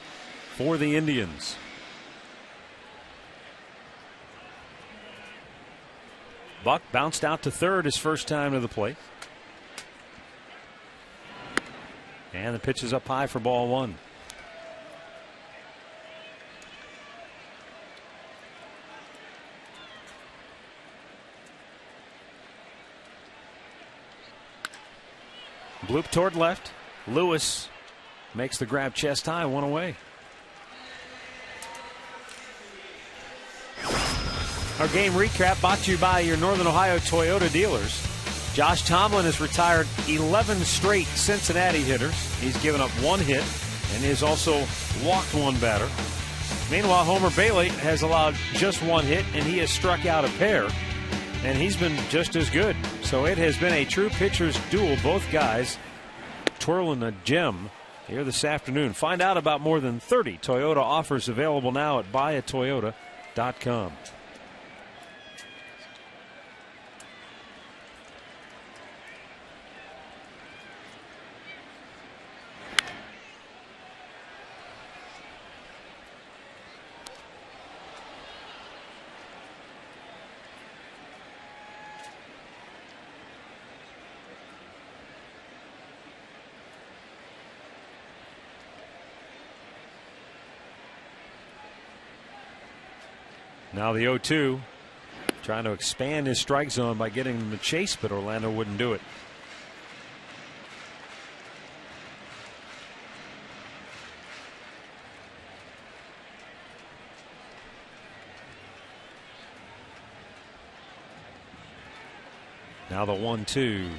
Speaker 1: for the Indians. Buck bounced out to third his first time to the plate. And the pitch is up high for ball one. Bloop toward left. Lewis makes the grab chest high, one away. Our game recap brought to you by your Northern Ohio Toyota dealers. Josh Tomlin has retired 11 straight Cincinnati hitters. He's given up one hit and has also walked one batter. Meanwhile, Homer Bailey has allowed just one hit and he has struck out a pair. And he's been just as good. So it has been a true pitcher's duel. Both guys twirling a gem here this afternoon. Find out about more than 30 Toyota offers available now at buyatoyota.com. Now the 0-2, trying to expand his strike zone by getting them to chase, but Orlando wouldn't do it. Now the 1-2.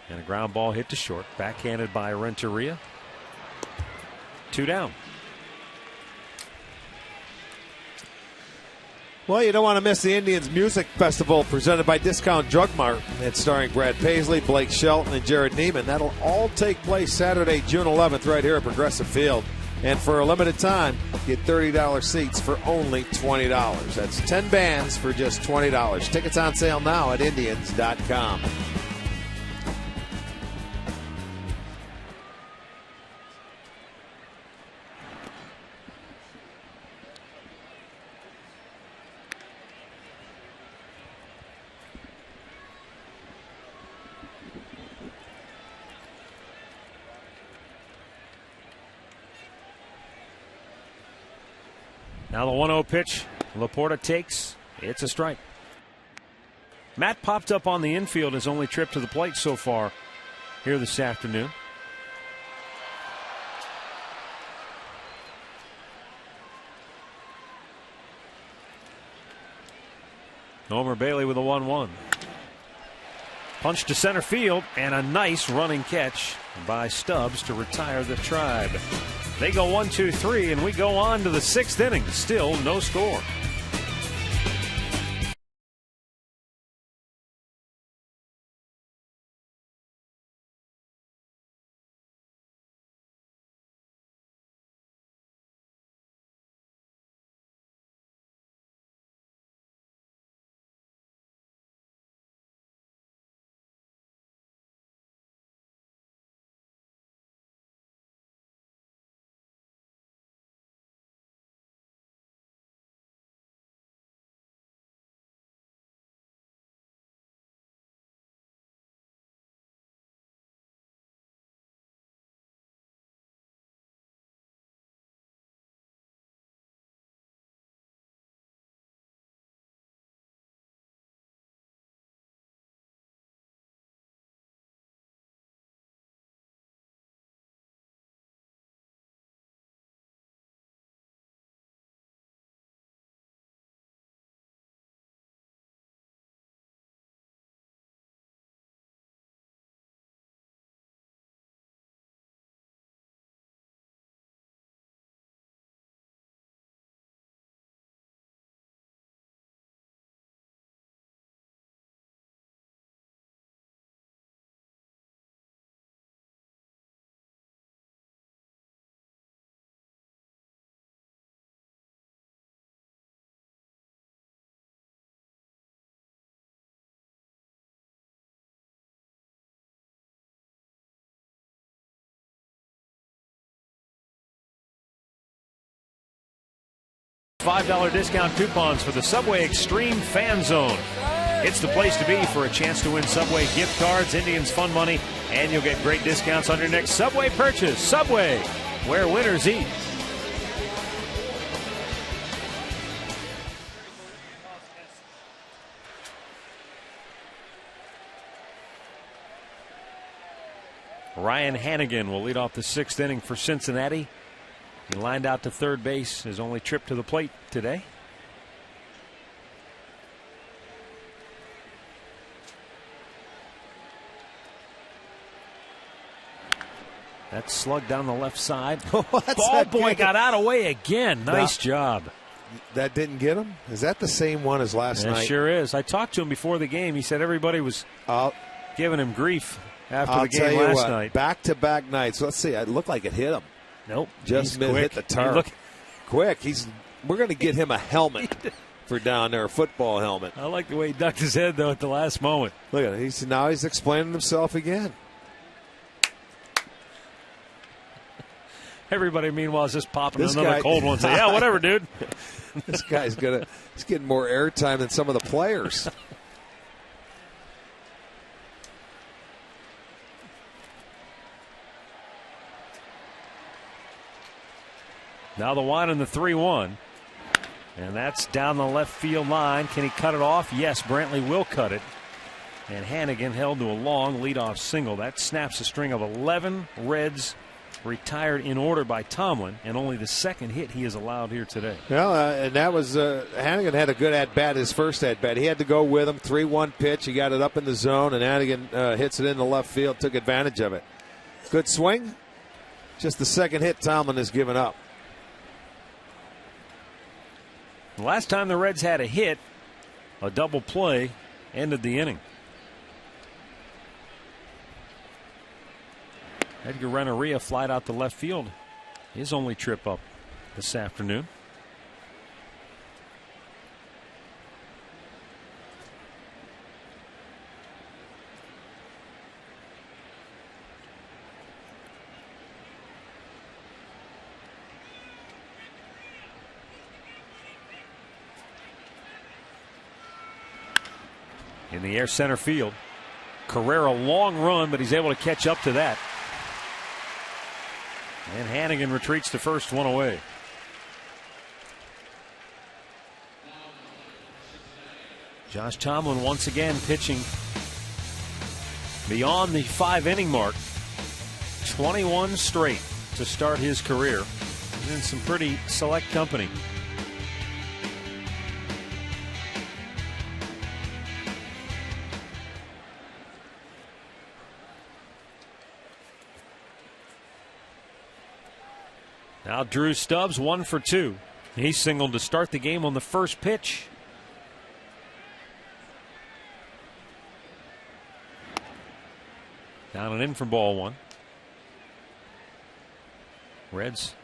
Speaker 1: And a ground ball hit to short, backhanded by Renteria. 2 down.
Speaker 4: Well, you don't want to miss the Indians Music Festival presented by Discount Drug Mart. It's starring Brad Paisley, Blake Shelton, and Jared Neiman. That'll all take place Saturday, June 11th, right here at Progressive Field. And for a limited time, get $30 seats for only $20. That's 10 bands for just $20. Tickets on sale now at Indians.com.
Speaker 1: Now the 1-0 pitch. Laporta takes. It's a strike. Matt popped up on the infield his only trip to the plate so far here this afternoon. Homer Bailey with a 1-1. Punch to center field and a nice running catch by Stubbs to retire the Tribe. They go 1-2-3 and we go on to the 6th inning. Still no score. $5 discount coupons for the Subway Extreme Fan Zone. It's the place to be for a chance to win Subway gift cards, Indians fun money, and you'll get great discounts on your next Subway purchase. Subway, where winners eat. Ryan Hannigan will lead off the 6th inning for Cincinnati. He lined out to third base, his only trip to the plate today. That slug down the left side. Ball boy got out of the way again. Nice job.
Speaker 4: That didn't get him? Is that the same one as last night?
Speaker 1: It sure is. I talked to him before the game. He said everybody was giving him grief after the game last night.
Speaker 4: Back-to-back nights. Let's see. It looked like it hit him.
Speaker 1: Nope.
Speaker 4: Just hit the turf. Quick. We're going to get him a helmet for down there, a football helmet.
Speaker 1: I like the way he ducked his head, though, at the last moment.
Speaker 4: Look at it. Now he's explaining himself again.
Speaker 1: Everybody, meanwhile, is just popping another cold one. Say, yeah, whatever, dude.
Speaker 4: This guy's he's getting more airtime than some of the players.
Speaker 1: Now the 1 and the 3-1. And that's down the left field line. Can he cut it off? Yes, Brantley will cut it. And Hannigan held to a long leadoff single. That snaps a string of 11 Reds retired in order by Tomlin, and only the second hit he has allowed here today.
Speaker 4: Well, and that was Hannigan had a good at-bat, his first at-bat. He had to go with him. 3-1 pitch. He got it up in the zone, and Hannigan hits it in the left field, took advantage of it. Good swing. Just the second hit Tomlin has given up.
Speaker 1: The last time the Reds had a hit, a double play ended the inning. Edgar Renteria flied out to left field. His only trip up this afternoon. In the air center field. Carrera long run, but he's able to catch up to that. And Hannigan retreats the first one away. Josh Tomlin once again pitching beyond the 5-inning mark. 21 straight to start his career. He's in some pretty select company. Now Drew Stubbs 1 for 2. He singled to start the game on the first pitch. Down and in for ball 1. Reds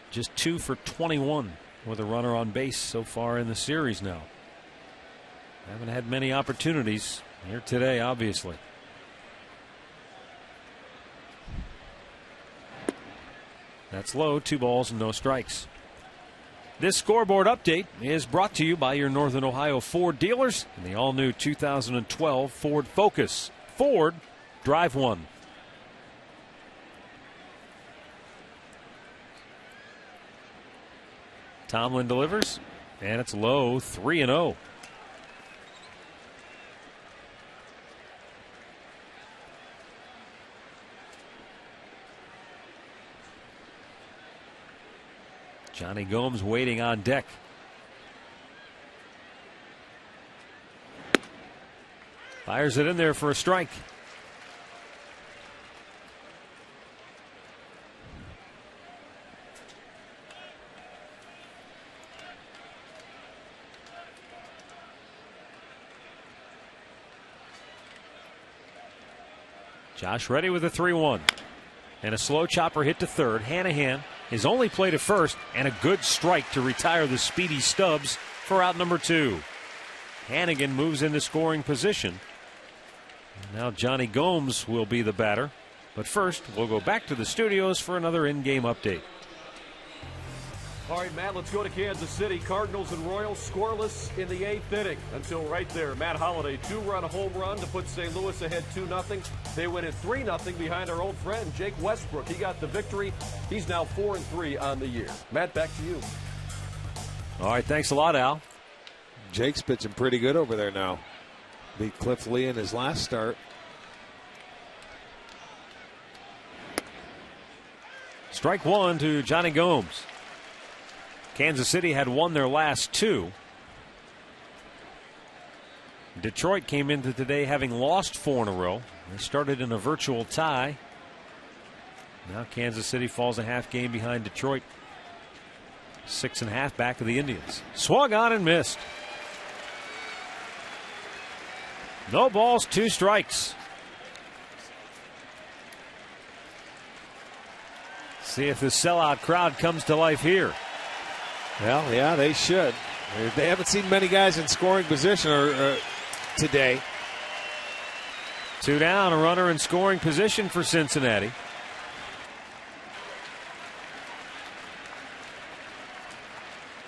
Speaker 1: just 2 for 21 with a runner on base so far in the series now. Haven't had many opportunities here today, obviously. That's low, 2 balls and no strikes. This scoreboard update is brought to you by your Northern Ohio Ford dealers and the all-new 2012 Ford Focus. Ford, drive one. Tomlin delivers, and it's low, 3-0. Johnny Gomes waiting on deck. Fires it in there for a strike. Josh Reddy with a 3-1. And a slow chopper hit to third. Hanahan his only play to first, and a good strike to retire the speedy Stubbs for out number 2. Hannigan moves into scoring position. And now Johnny Gomes will be the batter. But first, we'll go back to the studios for another in-game update.
Speaker 6: All right, Matt, let's go to Kansas City. Cardinals and Royals scoreless in the 8th inning until right there. Matt Holliday, 2-run home run to put St. Louis ahead 2-0. They win at 3-0 behind our old friend Jake Westbrook. He got the victory. He's now 4-3 on the year. Matt, back to you.
Speaker 1: All right, thanks a lot, Al.
Speaker 4: Jake's pitching pretty good over there now. Beat Cliff Lee in his last start.
Speaker 1: Strike one to Johnny Gomes. Kansas City had won their last 2. Detroit came into today having lost 4 in a row. They started in a virtual tie. Now Kansas City falls a half game behind Detroit. 6.5 back of the Indians. Swung on and missed. No balls, 2 strikes. See if the sellout crowd comes to life here.
Speaker 4: Well, yeah, they should. They haven't seen many guys in scoring position today.
Speaker 1: 2 down, a runner in scoring position for Cincinnati.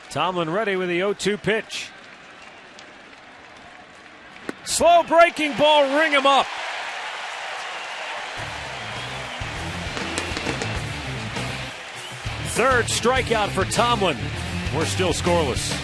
Speaker 1: Tomlin ready with the 0-2 pitch. Slow breaking ball, ring him up. Third strikeout for Tomlin. We're still scoreless.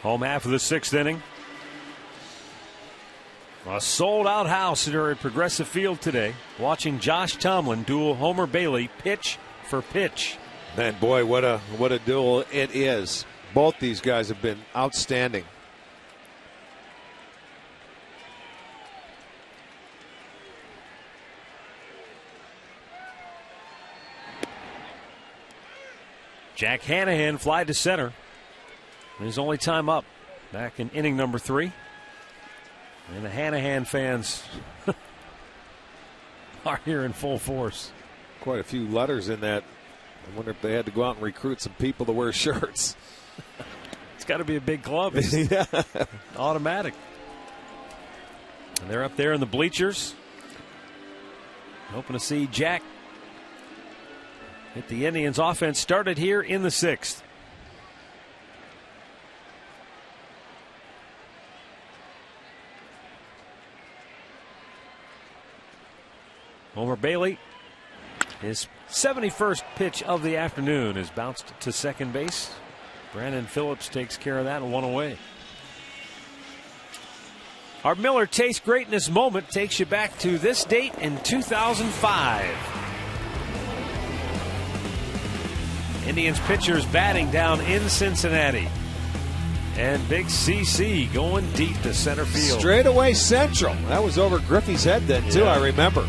Speaker 1: Home half of the 6th inning. A sold-out house here at Progressive Field today. Watching Josh Tomlin duel Homer Bailey pitch for pitch.
Speaker 4: Man, boy, what a duel it is. Both these guys have been outstanding.
Speaker 1: Jack Hanahan fly to center. His only time up back in inning number 3. And the Hanahan fans are here in full force.
Speaker 4: Quite a few letters in that. I wonder if they had to go out and recruit some people to wear shirts.
Speaker 1: It's got to be a big club.
Speaker 4: Yeah.
Speaker 1: Automatic. And they're up there in the bleachers. Hoping to see Jack hit the Indians offense started here in the 6th. Homer Bailey, his 71st pitch of the afternoon, is bounced to second base. Brandon Phillips takes care of that and 1 away. Our Miller Taste Greatness moment takes you back to this date in 2005. Indians pitchers batting down in Cincinnati. And big CC going deep to center field.
Speaker 4: Straightaway central. That was over Griffey's head then, too,
Speaker 1: Yeah.
Speaker 4: I remember.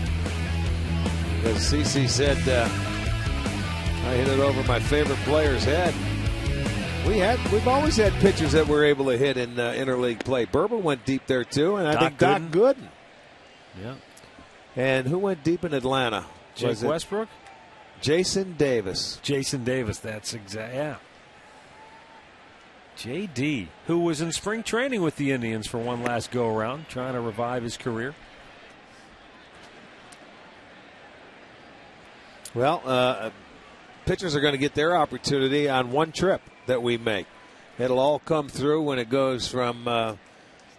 Speaker 4: Because CC said, I hit it over my favorite player's head. We've always had pitchers that were able to hit in interleague play. Berber went deep there, too, and I think Doc Gooden.
Speaker 1: Yeah.
Speaker 4: And who went deep in Atlanta?
Speaker 1: Jake Westbrook?
Speaker 4: Jason Davis.
Speaker 1: Jason Davis, that's exact. Yeah. JD, who was in spring training with the Indians for one last go-around, trying to revive his career.
Speaker 4: Well, pitchers are going to get their opportunity on one trip that we make. It'll all come through when it goes from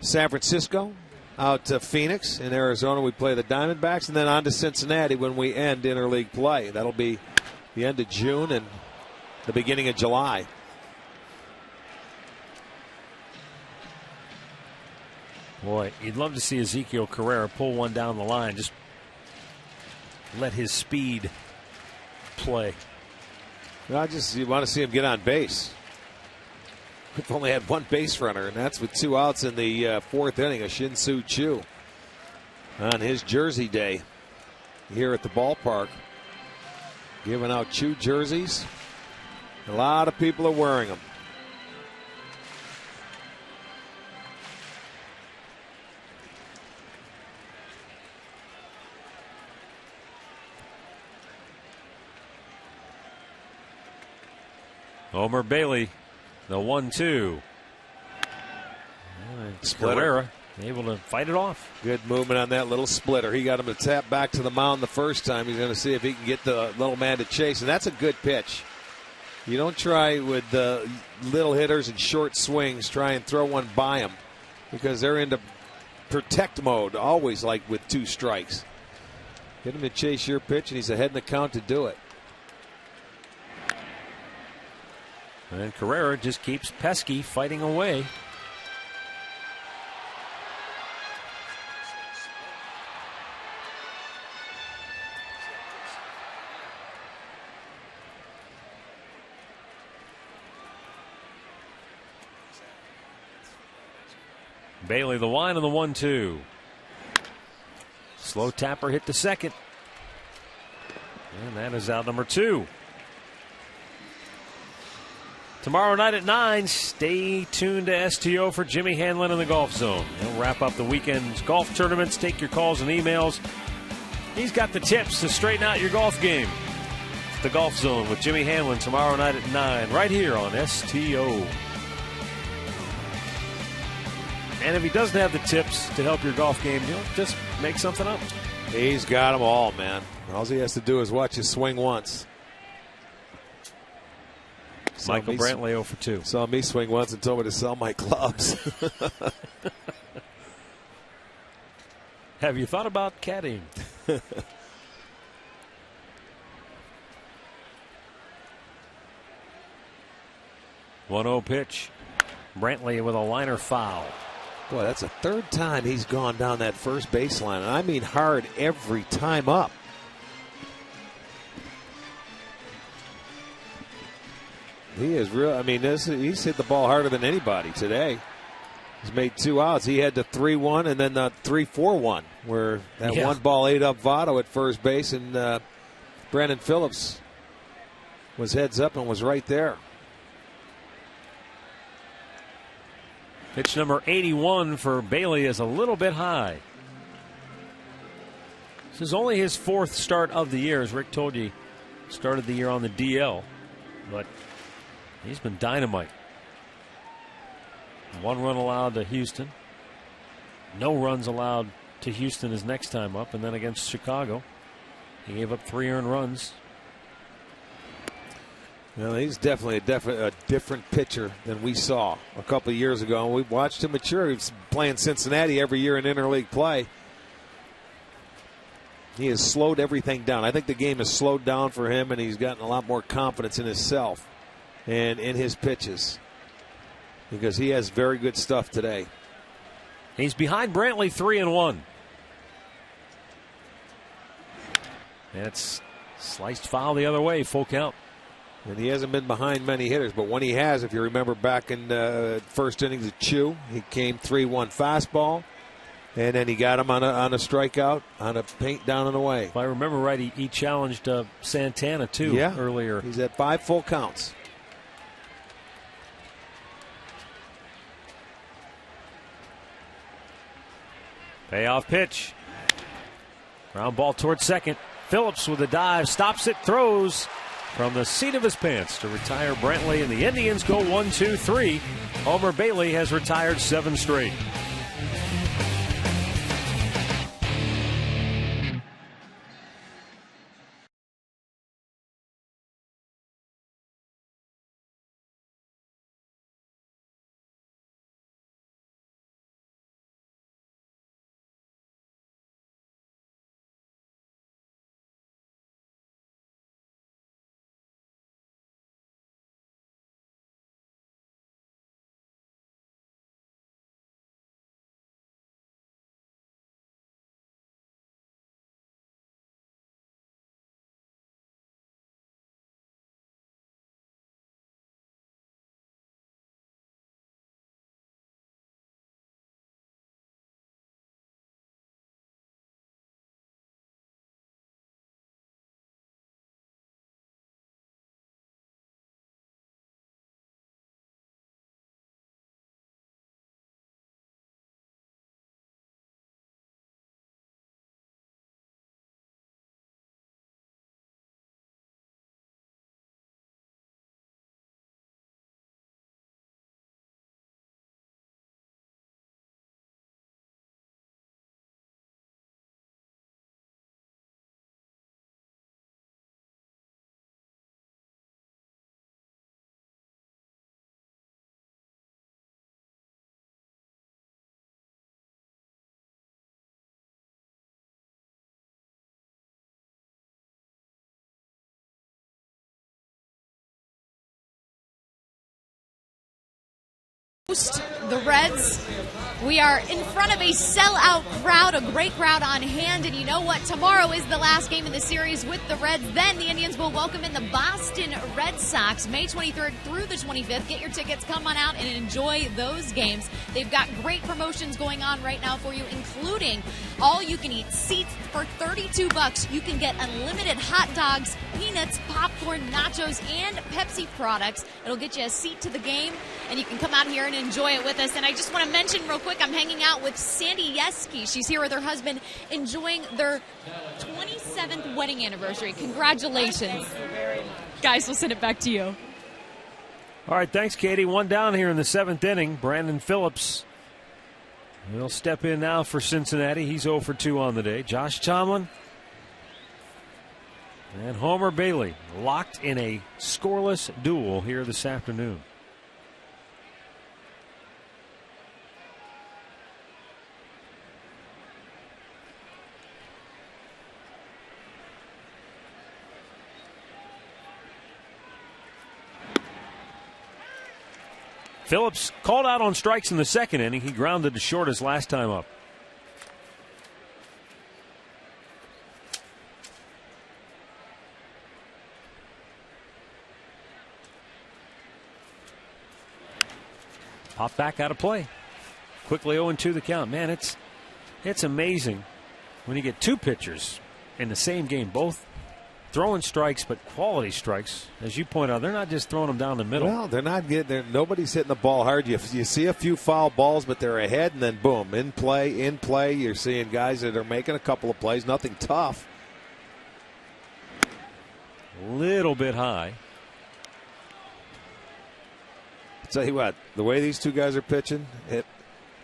Speaker 4: San Francisco out to Phoenix. In Arizona, we play the Diamondbacks, and then on to Cincinnati when we end interleague play. That'll be the end of June and the beginning of July.
Speaker 1: Boy, you'd love to see Ezekiel Carrera pull one down the line. Just let his speed play.
Speaker 4: You want to see him get on base. We've only had one base runner, and that's with 2 outs in the fourth inning of Shin-Soo Choo on his jersey day here at the ballpark. Giving out Choo jerseys. A lot of people are wearing them.
Speaker 1: Homer Bailey, the 1-2. Carrera able to fight it off.
Speaker 4: Good movement on that little splitter. He got him to tap back to the mound the first time. He's going to see if he can get the little man to chase, and that's a good pitch. You don't try with the little hitters and short swings, try and throw one by them, because they're into protect mode, always like with 2 strikes. Get him to chase your pitch, and he's ahead in the count to do it.
Speaker 1: And Carrera just keeps Pesky fighting away. Bailey the line on the 1-2. Slow tapper hit to second. And that is out number 2. Tomorrow night at 9, stay tuned to STO for Jimmy Hanlon in the Golf Zone. He'll wrap up the weekend's golf tournaments, take your calls and emails. He's got the tips to straighten out your golf game. It's the Golf Zone with Jimmy Hanlon tomorrow night at 9, right here on STO. And if he doesn't have the tips to help your golf game, he'll just make something up.
Speaker 4: He's got them all, man. All he has to do is watch his swing once.
Speaker 1: Michael Brantley 0 for 2.
Speaker 4: Saw me swing once and told me to sell my clubs.
Speaker 1: Have you thought about caddying? 1-0 pitch. Brantley with a liner foul.
Speaker 4: Boy, that's the 3rd time he's gone down that first baseline. And I mean hard every time up. He is real. I mean, he's hit the ball harder than anybody today. He's made 2 outs. He had the 3-1 and then the 3-4-1, where that one ball ate up Votto at first base, and Brandon Phillips was heads up and was right there.
Speaker 1: Pitch number 81 for Bailey is a little bit high. This is only his 4th start of the year. As Rick told you, started the year on the DL, but he's been dynamite. 1 run allowed to Houston. No runs allowed to Houston his next time up, and then against Chicago, he gave up 3 earned runs.
Speaker 4: Well, he's definitely a different pitcher than we saw a couple of years ago. And we've watched him mature. He's playing Cincinnati every year in interleague play. He has slowed everything down. I think the game has slowed down for him, and he's gotten a lot more confidence in himself and in his pitches, because he has very good stuff today.
Speaker 1: He's behind Brantley 3-1. And it's sliced foul the other way, full count.
Speaker 4: And he hasn't been behind many hitters, but when he has, if you remember back in first innings of Chew, he came 3-1 fastball, and then he got him on a strikeout on a paint down and away.
Speaker 1: If I remember right, he challenged Santana too earlier.
Speaker 4: He's at 5 full counts.
Speaker 1: Payoff pitch. Ground ball towards second. Phillips with a dive, stops it, throws from the seat of his pants to retire Brantley, and the Indians go 1-2-3. Homer Bailey has retired 7 straight.
Speaker 5: The Reds, we are in front of a sellout crowd, a great crowd on hand, and you know what? Tomorrow is the last game in the series with the Reds. Then the Indians will welcome in the Boston Red Sox May 23rd through the 25th. Get your tickets, come on out and enjoy those games. They've got great promotions going on right now for you, including all-you-can-eat seats for $32. You can get unlimited hot dogs, peanuts, popcorn, nachos, and Pepsi products. It'll get you a seat to the game, and you can come out here and enjoy it with us. And I just want to mention real quick, I'm hanging out with Sandy Yeski. She's here with her husband enjoying their 27th wedding anniversary. Congratulations. Guys, we'll send it back to you.
Speaker 1: All right, thanks, Katie. 1 down here in the 7th inning. Brandon Phillips will step in now for Cincinnati. He's 0 for 2 on the day. Josh Tomlin and Homer Bailey locked in a scoreless duel here this afternoon. Phillips called out on strikes in the 2nd inning. He grounded to short his last time up. Pop back out of play. Quickly 0-2 the count. Man, it's amazing when you get 2 pitchers in the same game, both throwing strikes, but quality strikes. As you point out, they're not just throwing them down the middle.
Speaker 4: Well, they're not getting. Nobody's hitting the ball hard. You see a few foul balls, but they're ahead, and then boom, in play. You're seeing guys that are making a couple of plays. Nothing tough.
Speaker 1: A little bit high.
Speaker 4: I'll tell you what, the way these 2 guys are pitching, they're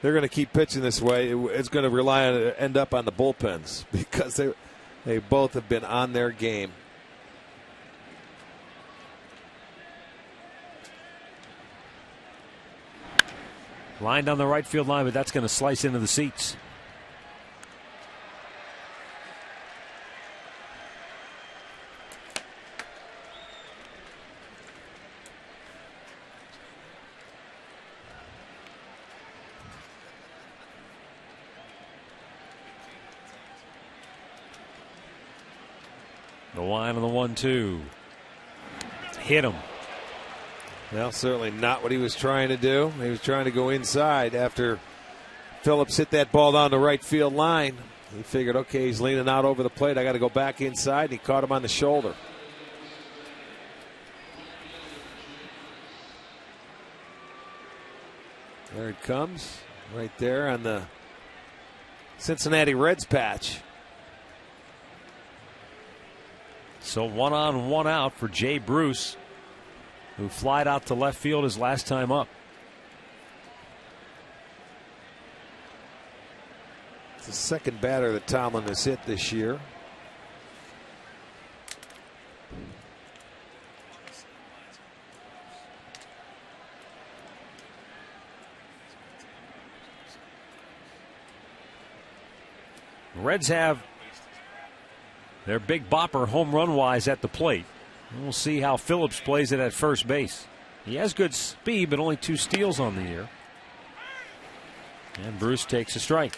Speaker 4: going to keep pitching this way. It's going to end up on the bullpens because they both have been on their game.
Speaker 1: Line down the right field line, but that's going to slice into the seats. The line on the 1-2. hit him.
Speaker 4: Well, certainly not what he was trying to do. He was trying to go inside after Phillips hit that ball down the right field line. He figured, okay, he's leaning out over the plate. I got to go back inside. And he caught him on the shoulder. There it comes, right there on the Cincinnati Reds patch.
Speaker 1: So 1 on, 1 out for Jay Bruce, who flied out to left field his last time up.
Speaker 4: It's the second batter that Tomlin has hit this year.
Speaker 1: Reds have their big bopper home run wise at the plate. We'll see how Phillips plays it at first base. He has good speed, but only 2 steals on the year. And Bruce takes a strike.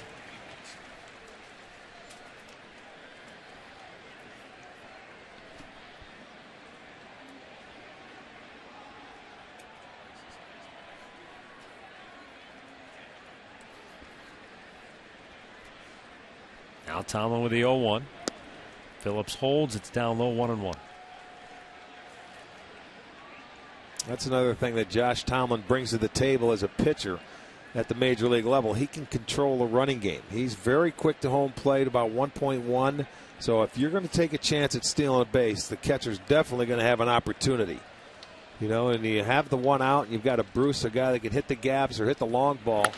Speaker 1: Now Tomlin with the 0-1. Phillips holds. It's down low, 1-1.
Speaker 4: That's another thing that Josh Tomlin brings to the table as a pitcher at the major league level. He can control the running game. He's very quick to home plate, about 1.1. So if you're going to take a chance at stealing a base, the catcher's definitely going to have an opportunity. You know, and you have the 1 out, and you've got a Bruce, a guy that can hit the gaps or hit the long ball.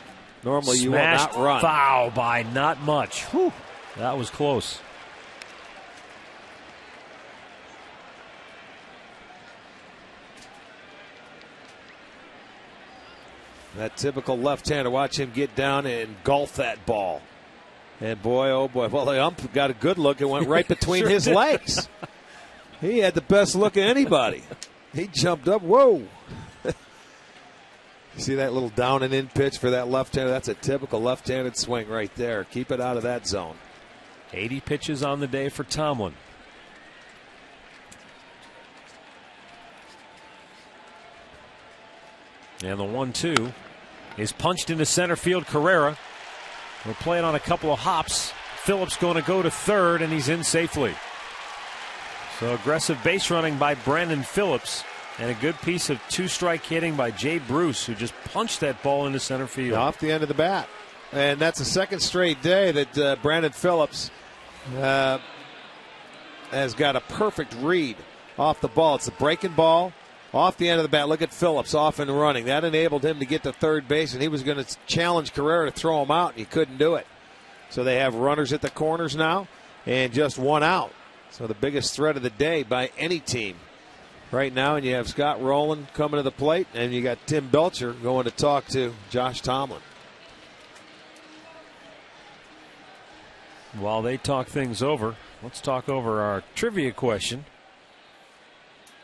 Speaker 4: Normally you will not run.
Speaker 1: Foul by not much. Whew. That was close.
Speaker 4: That typical left-hander. Watch him get down and engulf that ball. And boy, oh boy. Well, the ump got a good look. It went right between
Speaker 1: Sure
Speaker 4: his
Speaker 1: did.
Speaker 4: legs. He had the best look of anybody. He jumped up. Whoa. See that little down and in pitch for that left-hander? That's a typical left-handed swing right there. Keep it out of that zone.
Speaker 1: 80 pitches on the day for Tomlin. And the 1-2 is punched into center field. Carrera will play it on a couple of hops. Phillips going to go to third, and he's in safely. So aggressive base running by Brandon Phillips, and a good piece of 2-strike hitting by Jay Bruce, who just punched that ball into center field.
Speaker 4: Off the end of the bat. And that's the second straight day that Brandon Phillips has got a perfect read off the ball. It's a breaking ball. Off the end of the bat, look at Phillips off and running. That enabled him to get to third base, and he was going to challenge Carrera to throw him out, and he couldn't do it. So they have runners at the corners now and just 1 out. So the biggest threat of the day by any team right now, and you have Scott Rowland coming to the plate, and you got Tim Belcher going to talk to Josh Tomlin.
Speaker 1: While they talk things over, let's talk over our trivia question.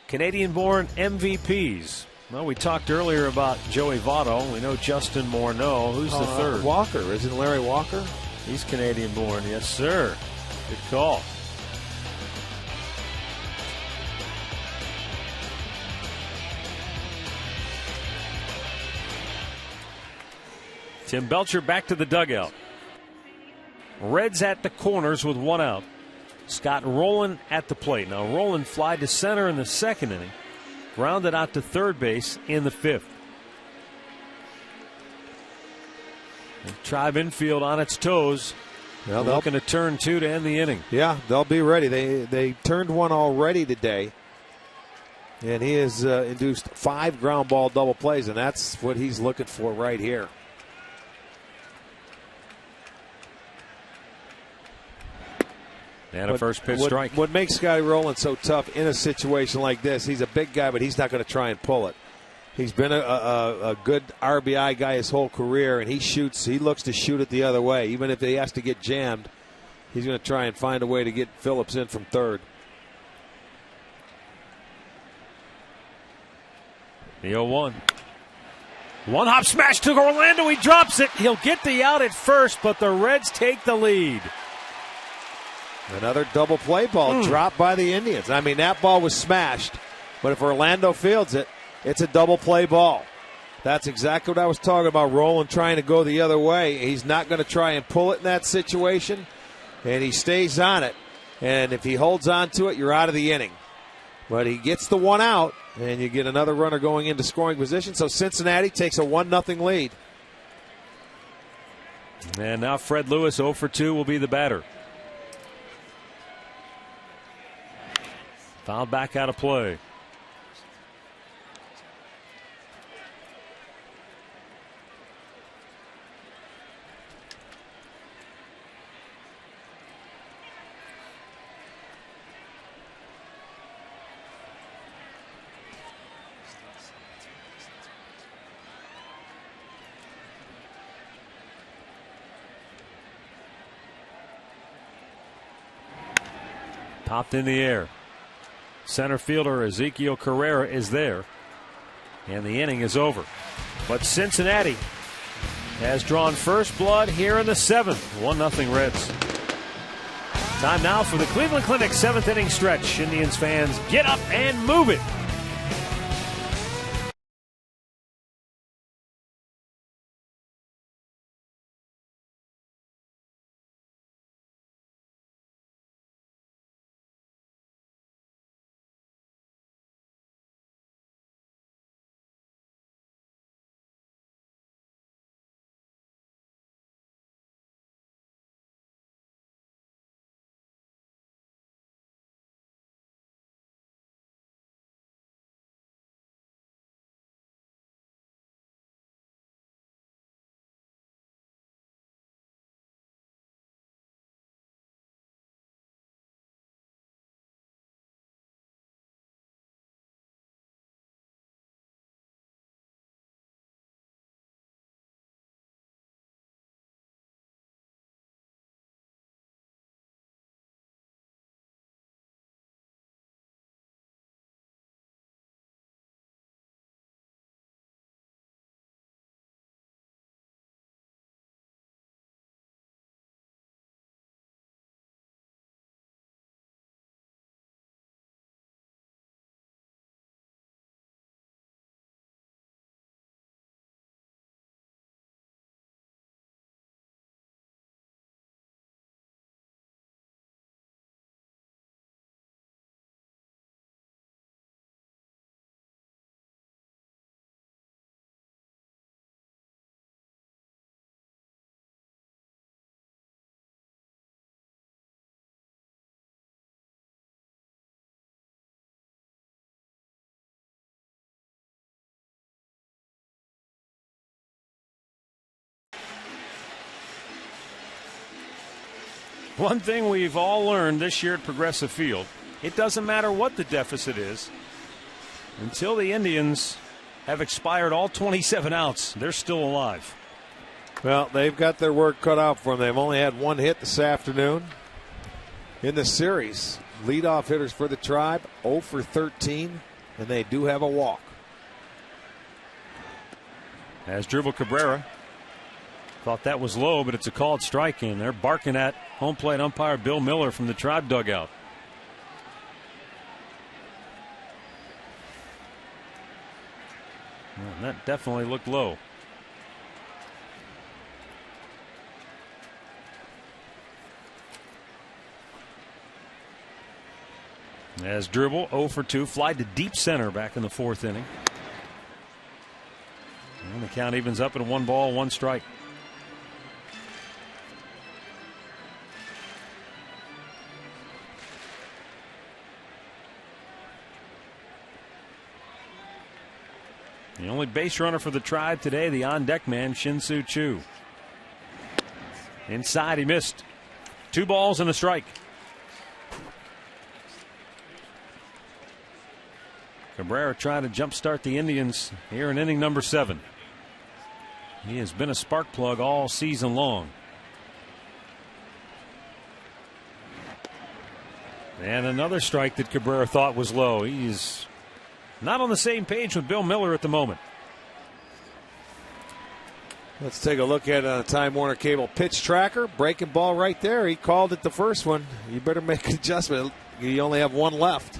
Speaker 1: Canadian-born MVPs. Well, we talked earlier about Joey Votto. We know Justin Morneau. Who's the third?
Speaker 4: Walker. Isn't Larry Walker?
Speaker 1: He's Canadian-born. Yes, sir. Good call. Tim Belcher back to the dugout. Reds at the corners with 1 out. Scott Rowland at the plate. Now Rowland flied to center in the second inning, grounded out to third base in the 5th. And Tribe infield on its toes.
Speaker 4: Well,
Speaker 1: looking to turn 2 to end the inning.
Speaker 4: Yeah, they'll be ready. They turned 1 already today, and he has induced 5 ground ball double plays, and that's what he's looking for right here.
Speaker 1: And a first pitch strike.
Speaker 4: What makes Scotty Rowland so tough in a situation like this, he's a big guy, but he's not going to try and pull it. He's been a good RBI guy his whole career, and he shoots. He looks to shoot it the other way. Even if he has to get jammed, he's going to try and find a way to get Phillips in from third.
Speaker 1: The 0-1. 1-hop smash to Orlando. He drops it. He'll get the out at first, but the Reds take the lead.
Speaker 4: Another double play ball dropped by the Indians. I mean, that ball was smashed, But if Orlando fields it, it's a double play ball. That's exactly what I was talking about. Roland trying to go the other way. He's not going to try and pull it in that situation, and he stays on it. And if he holds on to it, you're out of the inning. But he gets the one out, and you get another runner going into scoring position. So Cincinnati takes a 1-0 lead.
Speaker 1: And now Fred Lewis, 0 for 2, will be the batter. Fouled back out of play. Popped in the air. Center fielder Ezekiel Carrera is there. And the inning is over. But Cincinnati has drawn first blood here in the 7th. 1-0 Reds. Time now for the Cleveland Clinic 7th inning stretch. Indians fans, get up and move it. One thing we've all learned this year at Progressive Field, it doesn't matter what the deficit is. Until the Indians have expired all 27 outs, they're still alive.
Speaker 4: Well, they've got their work cut out for them. They've only had one hit this afternoon in the series. Leadoff hitters for the Tribe, 0 for 13, and they do have a walk.
Speaker 1: As Dribble Cabrera thought that was low, but it's a called strike, and they're barking at home plate umpire Bill Miller from the Tribe dugout. Well, that definitely looked low. As Dribble 0 for 2, fly to deep center back in the 4th inning. And the count evens up at 1 ball, 1 strike. The only base runner for the Tribe today, the on-deck man, Shin-Soo Choo. Inside, he missed. 2 balls and a strike. Cabrera trying to jumpstart the Indians here in inning number 7. He has been a spark plug all season long. And another strike that Cabrera thought was low. He's not on the same page with Bill Miller at the moment.
Speaker 4: Let's take a look at a Time Warner Cable pitch tracker. Breaking ball right there. He called it the first one. You better make an adjustment. You only have 1 left.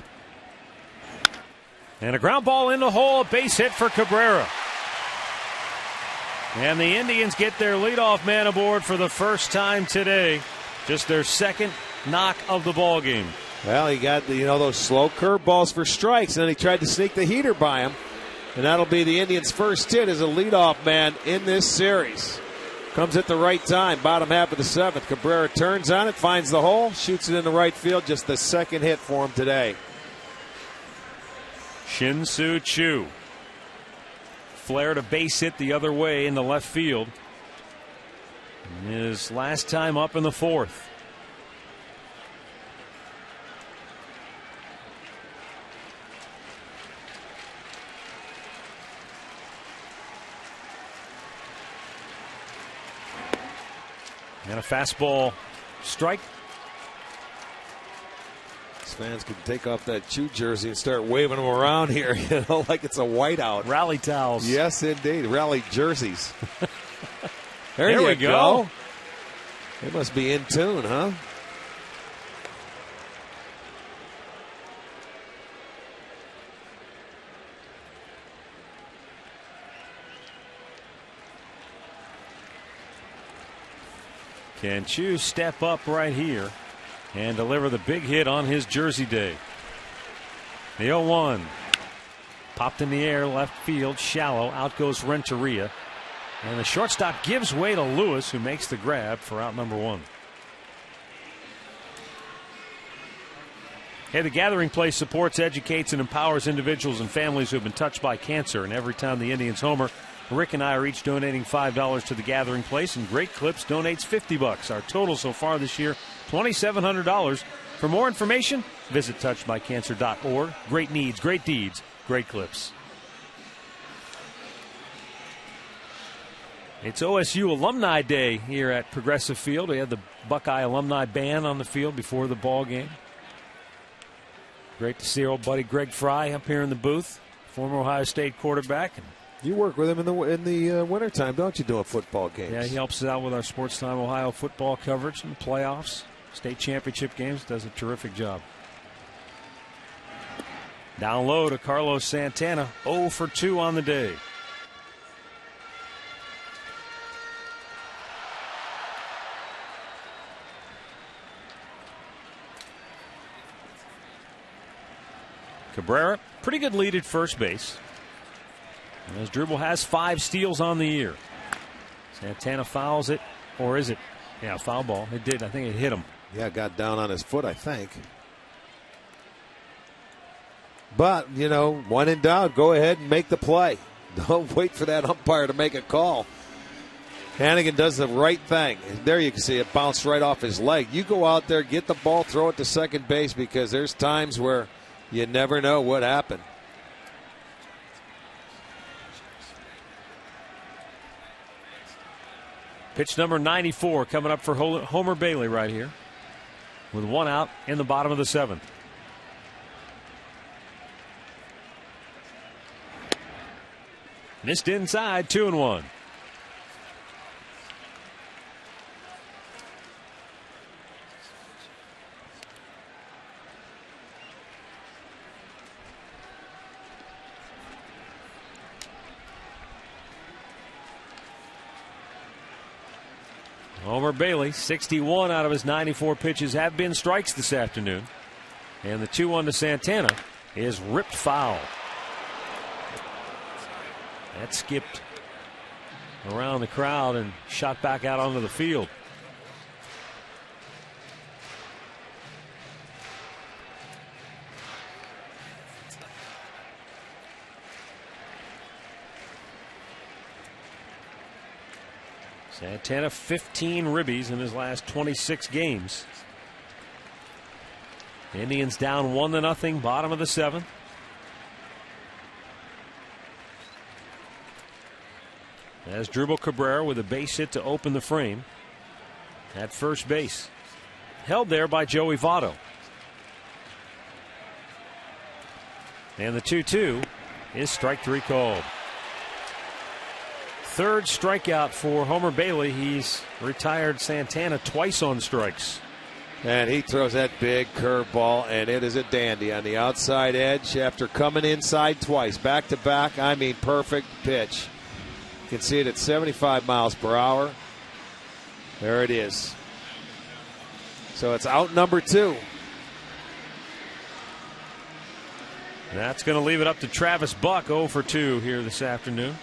Speaker 1: And a ground ball in the hole, a base hit for Cabrera. And the Indians get their leadoff man aboard for the first time today. Just their second knock of the ball game.
Speaker 4: Well, he got those slow curveballs for strikes, and then he tried to sneak the heater by him. And that'll be the Indians' first hit as a leadoff man in this series. Comes at the right time, bottom half of the seventh. Cabrera turns on it, finds the hole, shoots it in the right field. Just the second hit for him today.
Speaker 1: Shin-Soo Choo flared a base hit the other way in the left field. His last time up in the fourth. And a fastball strike.
Speaker 4: These fans can take off that Chew jersey and start waving them around here, like it's a whiteout.
Speaker 1: Rally towels.
Speaker 4: Yes, indeed. Rally jerseys.
Speaker 1: There we go.
Speaker 4: They must be in tune, huh?
Speaker 1: Can Chew step up right here and deliver the big hit on his Jersey day? The 0-1. Popped in the air, left field, shallow. Out goes Renteria. And the shortstop gives way to Lewis, who makes the grab for out number one. Hey, the Gathering Place supports, educates, and empowers individuals and families who have been touched by cancer. And every time the Indians homer, Rick and I are each donating $5 to the Gathering Place, and Great Clips donates $50. Our total so far this year, $2,700. For more information, visit touchedbycancer.org. Great needs, great deeds, Great Clips. It's OSU Alumni Day here at Progressive Field. We had the Buckeye Alumni Band on the field before the ball game. Great to see our old buddy Greg Fry up here in the booth, former Ohio State quarterback.
Speaker 4: You work with him in the wintertime, don't you, doing football games?
Speaker 1: Yeah, he helps us out with our Sports Time Ohio football coverage and playoffs, state championship games. Does a terrific job. Down low to Carlos Santana, 0 for 2 on the day. Cabrera, pretty good lead at first base. As Dribble has 5 steals on the year. Santana fouls it, or is it? Yeah, foul ball. It did. I think it hit him.
Speaker 4: Yeah, got down on his foot, I think. But, when in doubt, go ahead and make the play. Don't wait for that umpire to make a call. Hannigan does the right thing. There you can see it bounced right off his leg. You go out there, get the ball, throw it to second base, because there's times where you never know what happened.
Speaker 1: Pitch number 94 coming up for Homer Bailey right here, with 1 out in the bottom of the 7th. Missed inside, 2-1. Homer Bailey, 61 out of his 94 pitches have been strikes this afternoon. And the 2-1 to Santana is ripped foul. That skipped around the crowd and shot back out onto the field. Santana 15 ribbies in his last 26 games. Indians down 1-0, bottom of the 7th. As Dribble Cabrera with a base hit to open the frame at first base. Held there by Joey Votto. And the 2-2 is strike 3 called. Third strikeout for Homer Bailey. He's retired Santana twice on strikes.
Speaker 4: And he throws that big curveball, and it is a dandy on the outside edge after coming inside twice. Back to back, I mean perfect pitch. You can see it at 75 miles per hour. There it is. So it's out number 2.
Speaker 1: That's going to leave it up to Travis Buck, 0 for 2 here this afternoon.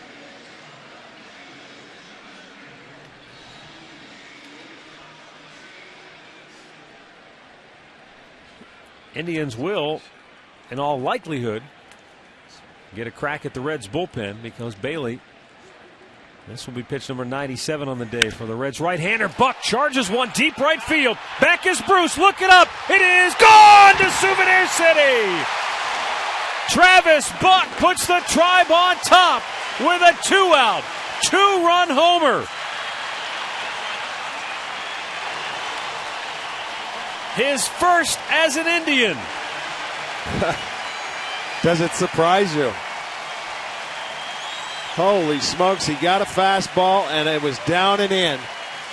Speaker 1: Indians will, in all likelihood, get a crack at the Reds bullpen because Bailey, this will be pitch number 97 on the day for the Reds. Right-hander Buck charges one deep right field. Back is Bruce. Look it up. It is gone to Souvenir City. Travis Buck puts the Tribe on top with a 2-out, 2-run homer. His first as an Indian.
Speaker 4: Does it surprise you? Holy smokes, he got a fastball, and it was down and in.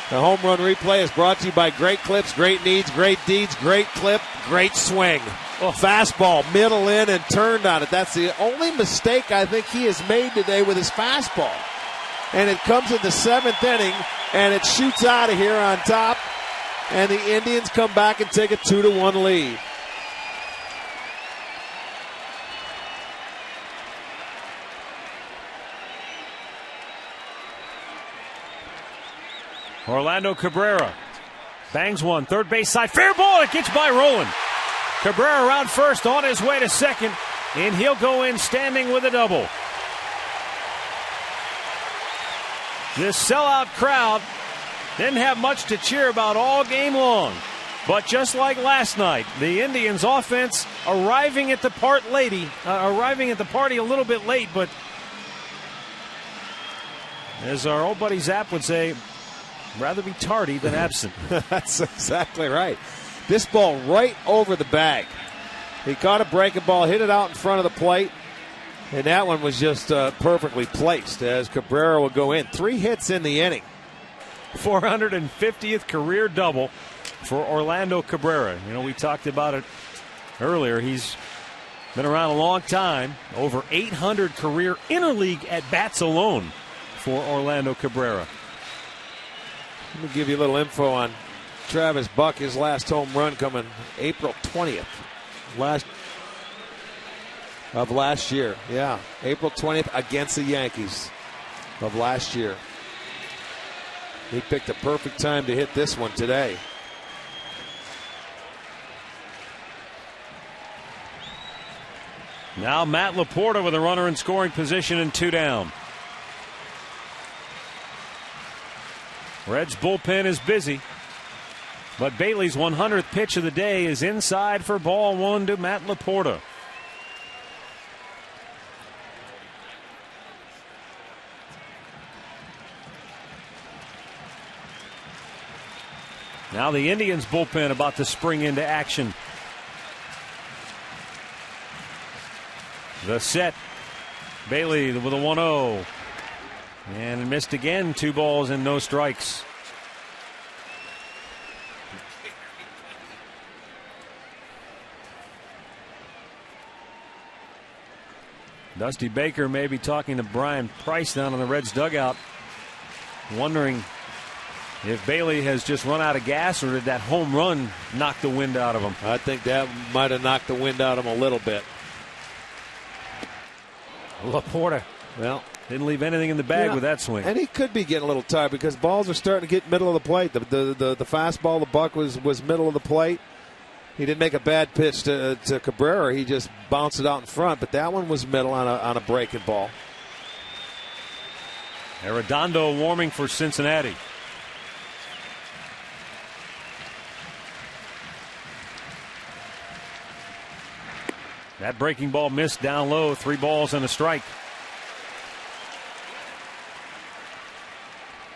Speaker 4: The home run replay is brought to you by Great Clips, Great Needs, Great Deeds, Great Clip, Great Swing. Fastball, middle in, and turned on it. That's the only mistake I think he has made today with his fastball. And it comes in the 7th inning, and it shoots out of here on top. And the Indians come back and take a 2-1 lead.
Speaker 1: Orlando Cabrera bangs one, third base side, fair ball, it gets by Rowland. Cabrera around first, on his way to second, and he'll go in standing with a double. This sellout crowd didn't have much to cheer about all game long. But just like last night, the Indians offense arriving at the party a little bit late, but as our old buddy Zapp would say, rather be tardy than absent.
Speaker 4: That's exactly right. This ball right over the bag. He caught a breaking ball, hit it out in front of the plate, and that one was just perfectly placed as Cabrera will go in. 3 hits in the inning.
Speaker 1: 450th career double for Orlando Cabrera. You know, we talked about it earlier. He's been around a long time. Over 800 career interleague at-bats alone for Orlando Cabrera.
Speaker 4: Let me give you a little info on Travis Buck. His last home run coming April 20th of last year. Yeah, April 20th against the Yankees of last year. He picked a perfect time to hit this one today.
Speaker 1: Now Matt Laporta with a runner in scoring position and 2 down. Reds bullpen is busy, but Bailey's 100th pitch of the day is inside for ball 1 to Matt Laporta. Now the Indians bullpen about to spring into action. The set. Bailey with a 1-0. And missed again. 2 balls and no strikes. Dusty Baker may be talking to Brian Price down in the Reds dugout, wondering if Bailey has just run out of gas or did that home run knock the wind out of him.
Speaker 4: I think that might have knocked the wind out of him a little bit.
Speaker 1: Laporta, well, didn't leave anything in the bag with that swing.
Speaker 4: And he could be getting a little tired because balls are starting to get middle of the plate. The fastball, the Buck was middle of the plate. He didn't make a bad pitch to Cabrera. He just bounced it out in front, but that one was middle on a breaking ball.
Speaker 1: Arredondo warming for Cincinnati. That breaking ball missed down low. 3 balls and a strike.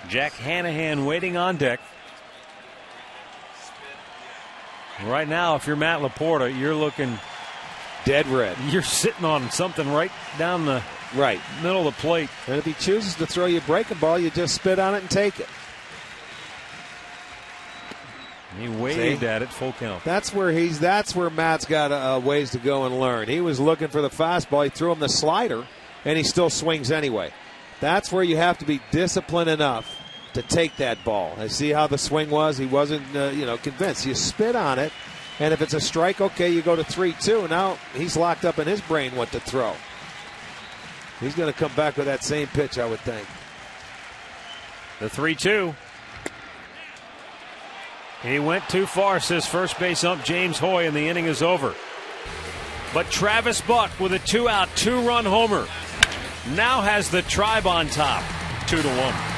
Speaker 1: Jack Hanahan waiting on deck. Right now, if you're Matt Laporta, you're looking
Speaker 4: dead red.
Speaker 1: You're sitting on something right down the middle of the plate.
Speaker 4: And if he chooses to throw you a breaking ball, you just spit on it and take it.
Speaker 1: He waved at it, full count.
Speaker 4: That's where Matt's got ways to go and learn. He was looking for the fastball. He threw him the slider, and he still swings anyway. That's where you have to be disciplined enough to take that ball. I see how the swing was. He wasn't, convinced. You spit on it, and if it's a strike, okay, you go to 3-2. Now he's locked up in his brain what to throw. He's going to come back with that same pitch, I would think.
Speaker 1: The 3-2. He went too far, says first base ump James Hoy, and the inning is over. But Travis Buck with a 2-out, 2-run homer now has the Tribe on top, 2-1.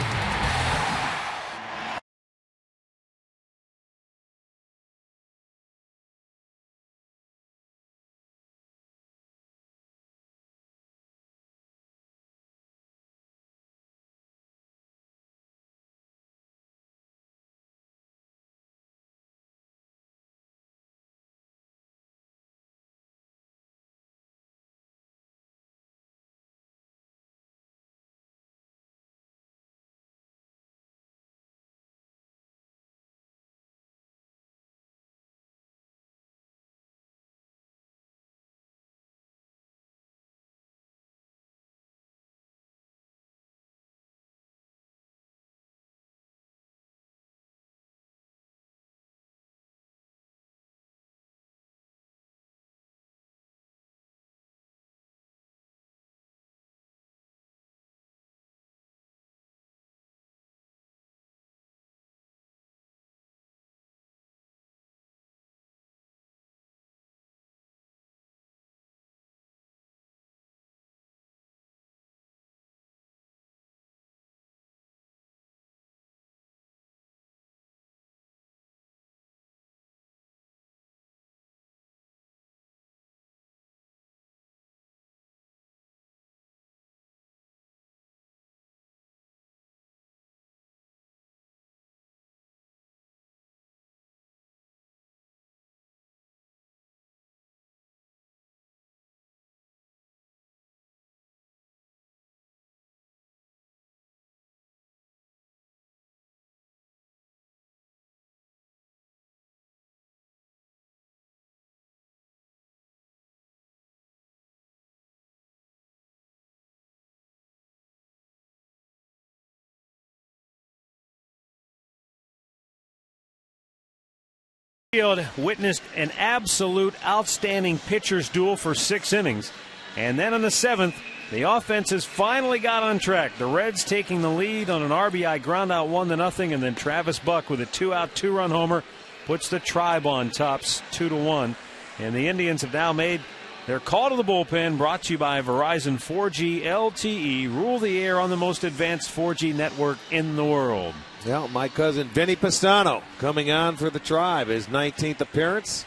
Speaker 1: Witnessed an absolute outstanding pitcher's duel for 6 innings. And then in the 7th, the offense has finally got on track. The Reds taking the lead on an RBI groundout 1-0, and then Travis Buck with a 2-out, 2-run homer puts the Tribe on tops 2-1. And the Indians have now made their call to the bullpen, brought to you by Verizon 4G LTE. Rule the air on the most advanced 4G network in the world.
Speaker 4: Yeah, my cousin Vinny Pistano coming on for the Tribe. His 19th appearance.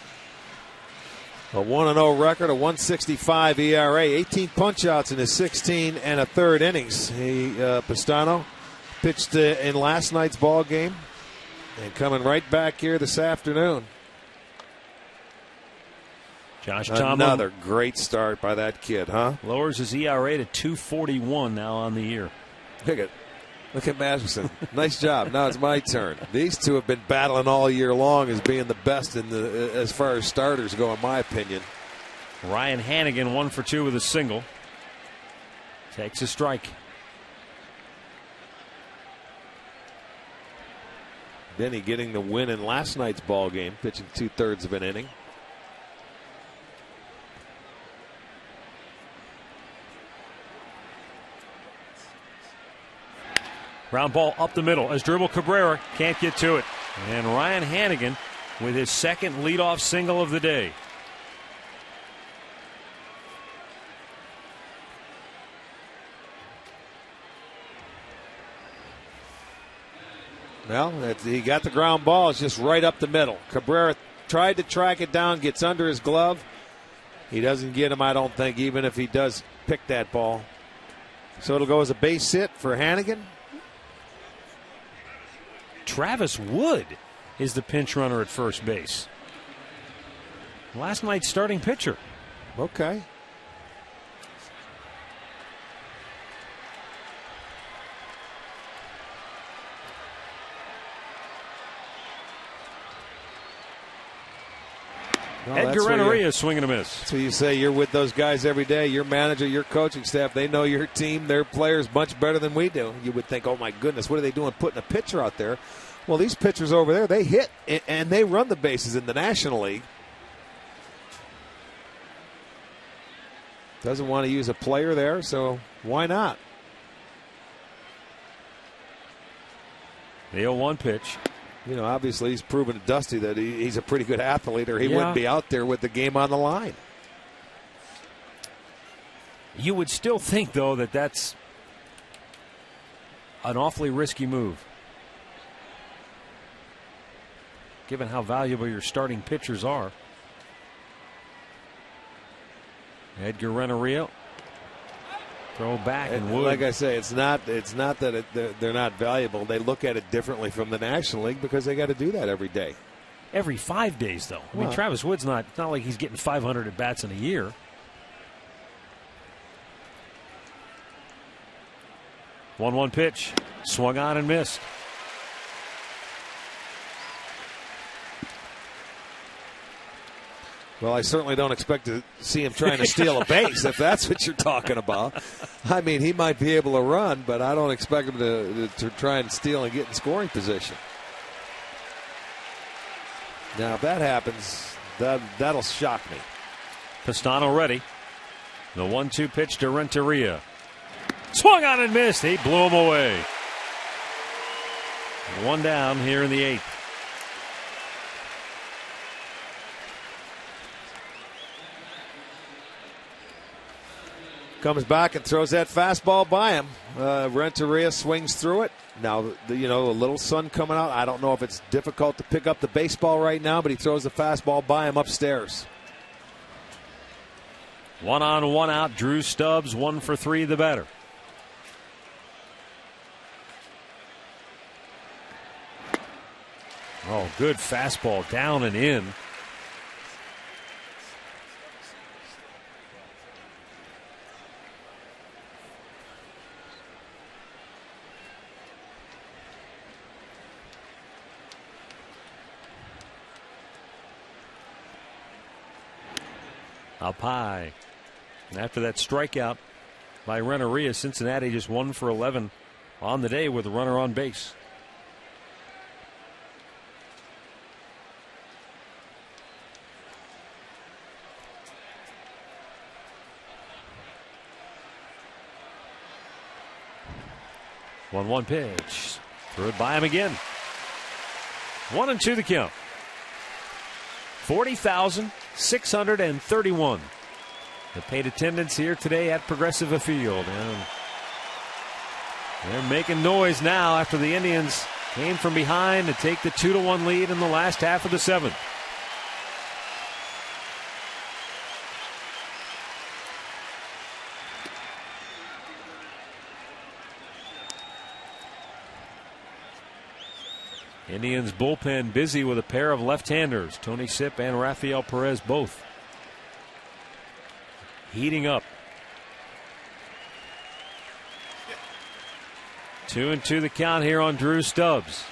Speaker 4: A 1-0 record, a 1.65 ERA, 18 punch-outs in his 16 and a third innings. Pistano pitched in last night's ball game and coming right back here this afternoon.
Speaker 1: Josh Tomlin.
Speaker 4: Another great start by that kid, huh?
Speaker 1: Lowers his ERA to 2.41 now on the year.
Speaker 4: Look at Masterson. Nice job. Now it's my turn. These two have been battling all year long as being the best as far as starters go, in my opinion.
Speaker 1: Ryan Hannigan 1 for 2 with a single. Takes a strike.
Speaker 4: Denny getting the win in last night's ball game, pitching 2/3 of an inning.
Speaker 1: Ground ball up the middle as Dribble Cabrera can't get to it. And Ryan Hannigan with his second leadoff single of the day.
Speaker 4: Well, he got the ground ball. It's just right up the middle. Cabrera tried to track it down, gets under his glove. He doesn't get him, I don't think, even if he does pick that ball. So it'll go as a base hit for Hannigan.
Speaker 1: Travis Wood is the pinch runner at first base. Last night's starting pitcher.
Speaker 4: Okay.
Speaker 1: Edgar Renneria swinging a miss.
Speaker 4: So you say you're with those guys every day. Your manager, your coaching staff, they know your team, their players much better than we do. You would think, oh my goodness, what are they doing putting a pitcher out there? Well, these pitchers over there, they hit and they run the bases in the National League. Doesn't want to use a player there, so why not?
Speaker 1: The 0-1 pitch.
Speaker 4: You know, obviously he's proven to Dusty that he's a pretty good athlete, or he wouldn't be out there with the game on the line.
Speaker 1: You would still think, though, that that's an awfully risky move, given how valuable your starting pitchers are. Edgar Renneria. Throw back and Wood.
Speaker 4: Like I say, it's not that they're not valuable. They look at it differently from the National League because they got to do that every day.
Speaker 1: Every 5 days, though. I mean, Travis Wood's not like he's getting 500 at bats in a year. One pitch, swung on and missed.
Speaker 4: Well, I certainly don't expect to see him trying to steal a base, if that's what you're talking about. I mean, he might be able to run, but I don't expect him to try and steal and get in scoring position. Now, if that happens, that'll shock me.
Speaker 1: Pistano ready. The 1-2 pitch to Renteria. Swung on and missed. He blew him away. One down here in the 8th.
Speaker 4: Comes back and throws that fastball by him. Renteria swings through it. Now, a little sun coming out. I don't know if it's difficult to pick up the baseball right now, but he throws the fastball by him upstairs.
Speaker 1: 1 on, 1 out. Drew Stubbs, 1 for 3, the batter. Oh, good fastball down and in. Up high. And after that strikeout by Renneria, Cincinnati just 1 for 11 on the day with a runner on base. One pitch. Threw it by him again. 1-2 the count. 40,631. The paid attendance here today at Progressive Field. And they're making noise now after the Indians came from behind to take the 2-1 lead in the last half of the 7th. Indians bullpen busy with a pair of left-handers, Tony Sipp and Rafael Perez both heating up. 2-2 the count here on Drew Stubbs.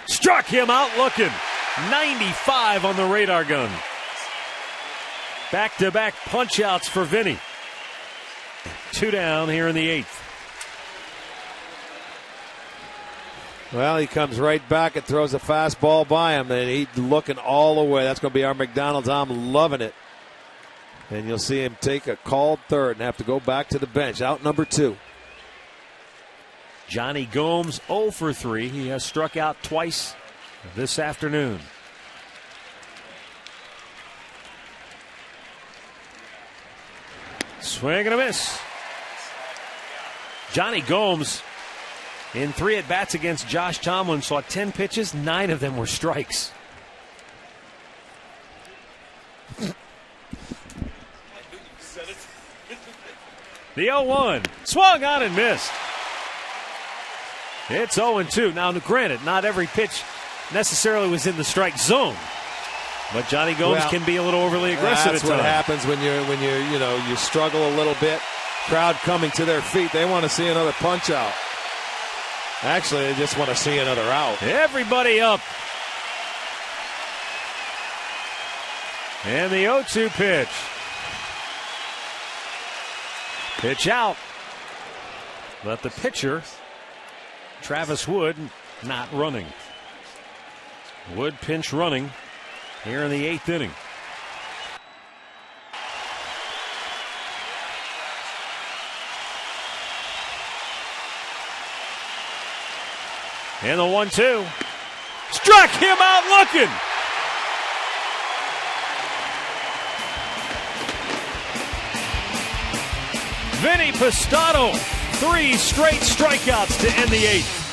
Speaker 1: Struck him out looking. 95 on the radar gun. Back-to-back punch-outs for Vinny. 2 down here in the 8th.
Speaker 4: Well, he comes right back and throws a fastball by him, and he's looking all the way. That's going to be our McDonald's. I'm loving it. And you'll see him take a called third and have to go back to the bench. Out number 2.
Speaker 1: Johnny Gomes 0 for 3. He has struck out twice this afternoon. Swing and a miss. Johnny Gomes, in 3 at-bats against Josh Tomlin, saw 10 pitches, 9 of them were strikes. The 0-1, swung on and missed. It's 0-2. Now, granted, not every pitch necessarily was in the strike zone, but Johnny Gomes can be a little overly aggressive at times.
Speaker 4: That's what happens when you struggle a little bit. Crowd coming to their feet. They want to see another punch out. Actually, I just want to see another out.
Speaker 1: Everybody up. And the 0-2 pitch. Pitch out. But the pitcher, Travis Wood, not running. Wood pinch running here in the 8th inning. And the 1-2. Struck him out looking. Vinny Pistotto, 3 straight strikeouts to end the 8th.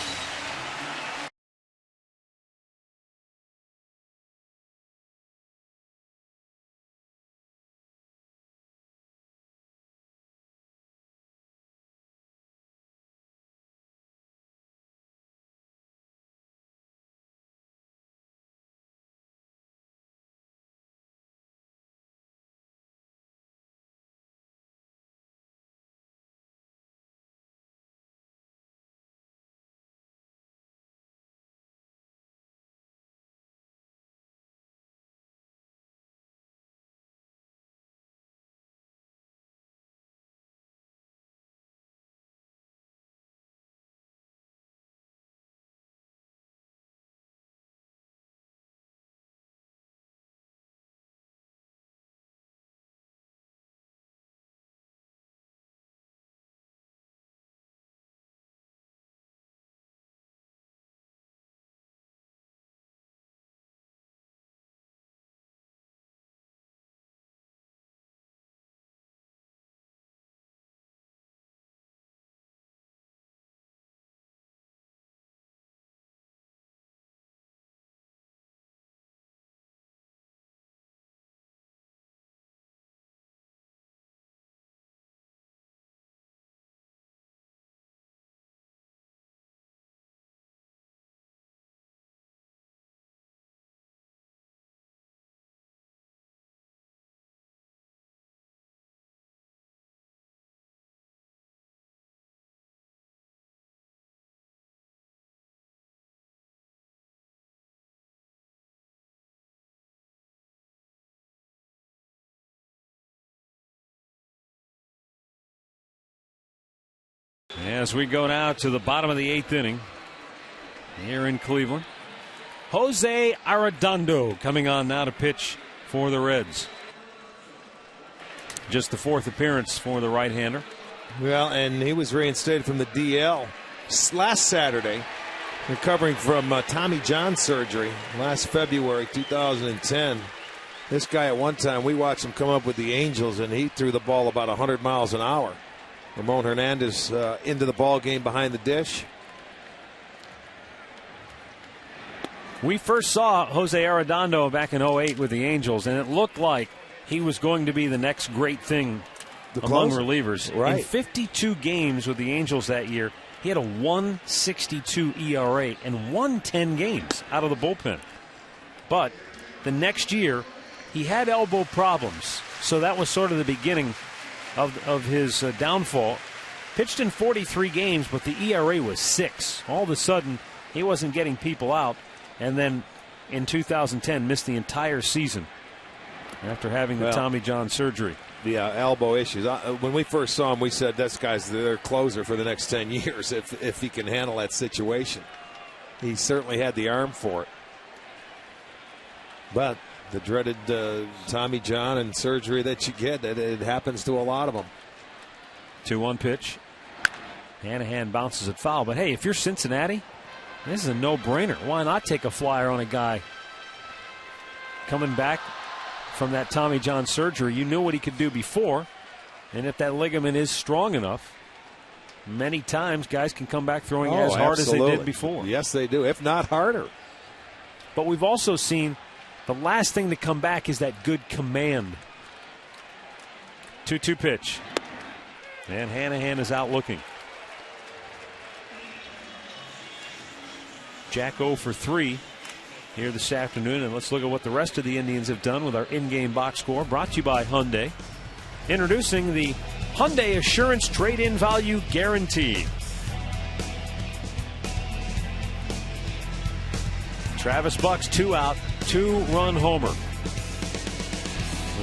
Speaker 1: As we go now to the bottom of the 8th inning here in Cleveland, Jose Arredondo coming on now to pitch for the Reds. Just the 4th appearance for the right-hander.
Speaker 4: Well, and he was reinstated from the DL last Saturday, recovering from Tommy John surgery last February 2010. This guy at one time, we watched him come up with the Angels, and he threw the ball about 100 miles an hour. Ramon Hernandez into the ball game behind the dish.
Speaker 1: We first saw Jose Arredondo back in 2008 with the Angels, and it looked like he was going to be the next great thing among relievers.
Speaker 4: Right.
Speaker 1: In 52 games with the Angels that year, he had a 1.62 ERA and won 10 games out of the bullpen. But the next year, he had elbow problems, so that was sort of the beginning of his downfall. Pitched in 43 games, but the ERA was 6. All of a sudden, he wasn't getting people out, and then in 2010 missed the entire season after having the Tommy John surgery.
Speaker 4: The elbow issues. When we first saw him, we said this guy's their closer for the next 10 years if he can handle that situation. He certainly had the arm for it. But the dreaded Tommy John and surgery that you get, it happens to a lot of them.
Speaker 1: 2-1 pitch. Hanahan bounces it foul. But hey, if you're Cincinnati, this is a no-brainer. Why not take a flyer on a guy coming back from that Tommy John surgery? You knew what he could do before, and if that ligament is strong enough, many times guys can come back throwing as hard as they did before.
Speaker 4: Yes, they do, if not harder.
Speaker 1: But we've also seen the last thing to come back is that good command. 2-2 pitch. And Hanahan is out looking. Jack 0 for 3 here this afternoon. And let's look at what the rest of the Indians have done with our in-game box score. Brought to you by Hyundai. Introducing the Hyundai Assurance Trade-In Value Guarantee. Travis Buck's 2 out, 2-run homer.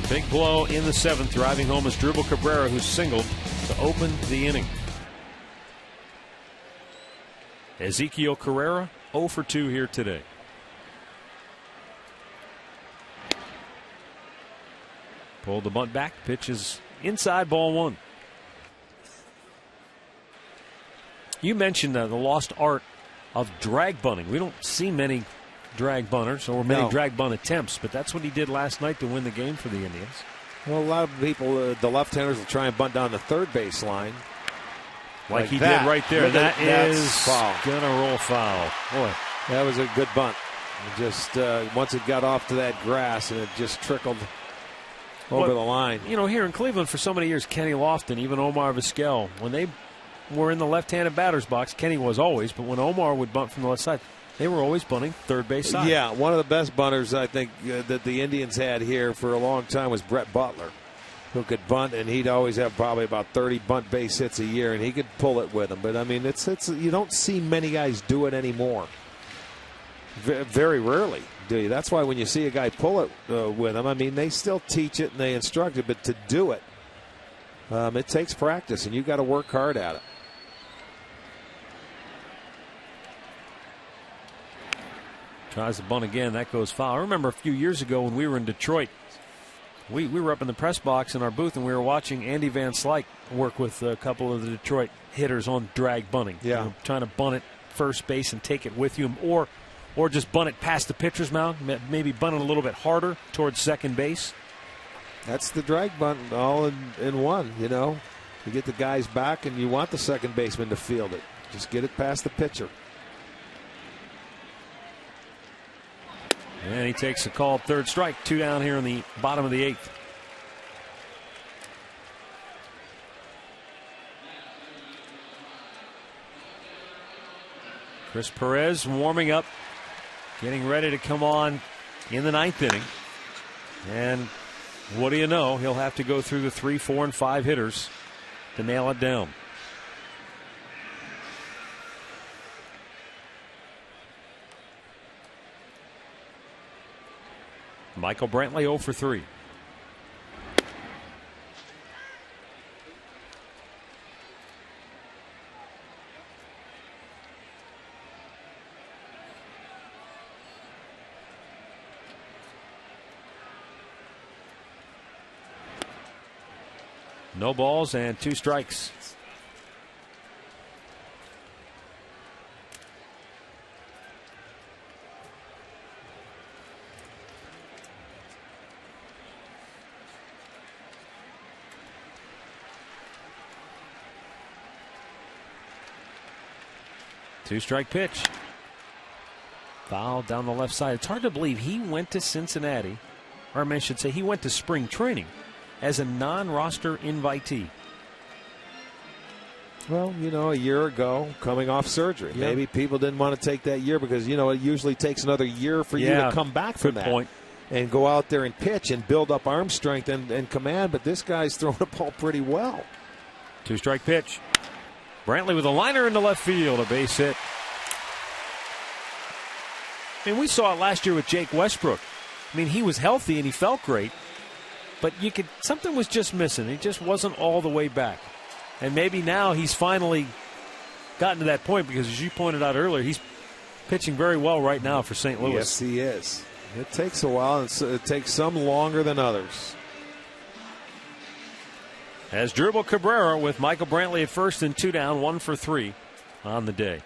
Speaker 1: A big blow in the 7th, driving home is Dribble Cabrera, who singled to open the inning. Ezekiel Carrera 0 for 2 here today. Pulled the bunt back. Pitch is inside, ball 1. You mentioned the lost art of drag bunting. We don't see many drag bunters or many drag bunt attempts, but that's what he did last night to win the game for the Indians.
Speaker 4: Well, a lot of people, the left-handers will try and bunt down the third base line.
Speaker 1: Like he did right there. That is
Speaker 4: foul.
Speaker 1: Gonna roll foul. Boy,
Speaker 4: that was a good bunt. Just once it got off to that grass and it just trickled over the line.
Speaker 1: You know, here in Cleveland for so many years, Kenny Lofton, even Omar Vizquel, when they were in the left-handed batter's box, Kenny was always, but when Omar would bunt from the left side, they were always bunting third base side.
Speaker 4: Yeah, one of the best bunters I think that the Indians had here for a long time was Brett Butler, who could bunt, and he'd always have probably about 30 bunt base hits a year, and he could pull it with him. But I mean, it's you don't see many guys do it anymore. Very rarely do you. That's why when you see a guy pull it with him, I mean, they still teach it and they instruct it, but to do it, it takes practice, and you've got to work hard at it.
Speaker 1: Tries to bunt again. That goes foul. I remember a few years ago when we were in Detroit, we were up in the press box in our booth, and we were watching Andy Van Slyke work with a couple of the Detroit hitters on drag bunting.
Speaker 4: Yeah.
Speaker 1: You know, trying to bunt it first base and take it with you, or just bunt it past the pitcher's mound, maybe bunt it a little bit harder towards second base.
Speaker 4: That's the drag bunt all in one, you know. You get the guys back, and you want the second baseman to field it. Just get it past the pitcher.
Speaker 1: And he takes a called third strike. 2 down here in the bottom of the 8th. Chris Perez warming up, getting ready to come on in the 9th inning. And what do you know? He'll have to go through the 3, 4, and 5 hitters to nail it down. Michael Brantley 0 for 3. No balls and 2 strikes. Two-strike pitch. Foul down the left side. It's hard to believe he went to Cincinnati, or I should say he went to spring training as a non-roster invitee.
Speaker 4: Well, you know, a year ago, coming off surgery. Yep. Maybe people didn't want to take that year because, you know, it usually takes another year for you to come back from that.
Speaker 1: Point.
Speaker 4: And go out there and pitch and build up arm strength and command. But this guy's throwing the ball pretty well.
Speaker 1: Two-strike pitch. Brantley with a liner into left field, a base hit. I mean, we saw it last year with Jake Westbrook. I mean, he was healthy and he felt great, but something was just missing. He just wasn't all the way back. And maybe now he's finally gotten to that point because, as you pointed out earlier, he's pitching very well right now for St. Louis.
Speaker 4: Yes, he is. It takes a while. It takes some longer than others.
Speaker 1: As Dribble Cabrera with Michael Brantley at first and 2 down, 1 for 3 on the day.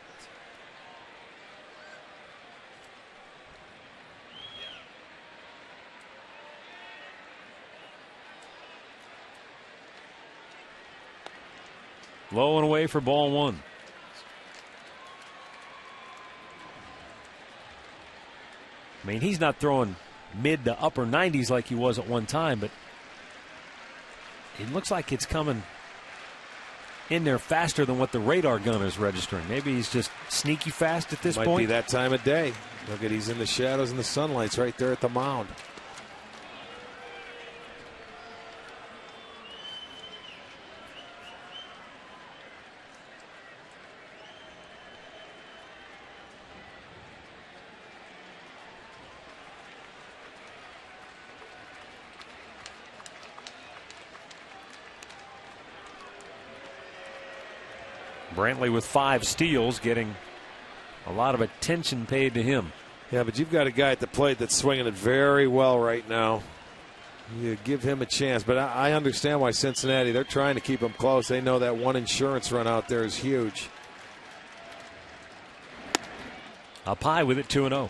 Speaker 1: Low and away for ball 1. I mean, he's not throwing mid to upper 90s like he was at one time, but it looks like it's coming in there faster than what the radar gun is registering. Maybe he's just sneaky fast at this point.
Speaker 4: Might be that time of day. Look at, he's in the shadows and the sunlight's right there at the mound.
Speaker 1: Brantley with 5 steals, getting a lot of attention paid to him.
Speaker 4: Yeah, but you've got a guy at the plate that's swinging it very well right now. You give him a chance, but I understand why Cincinnati, they're trying to keep him close. They know that one insurance run out there is huge.
Speaker 1: Up high with it, 2-0.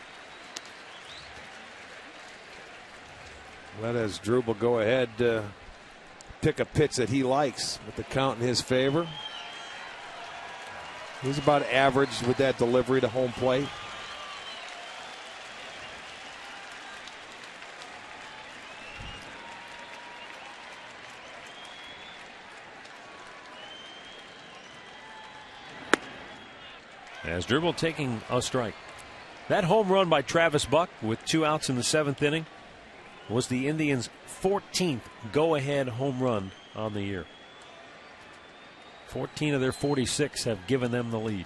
Speaker 4: Let as Drubel go ahead, pick a pitch that he likes with the count in his favor. He's about average with that delivery to home plate.
Speaker 1: As Dribble taking a strike. That home run by Travis Buck with 2 outs in the 7th inning was the Indians' 14th go-ahead home run on the year. 14 of their 46 have given them the lead.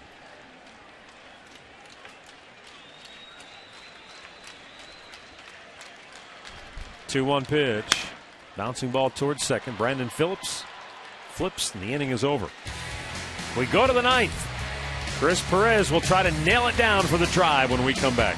Speaker 1: Two-one pitch. Bouncing ball towards second. Brandon Phillips flips and the inning is over. We go to the 9th. Chris Perez will try to nail it down for the Tribe when we come back.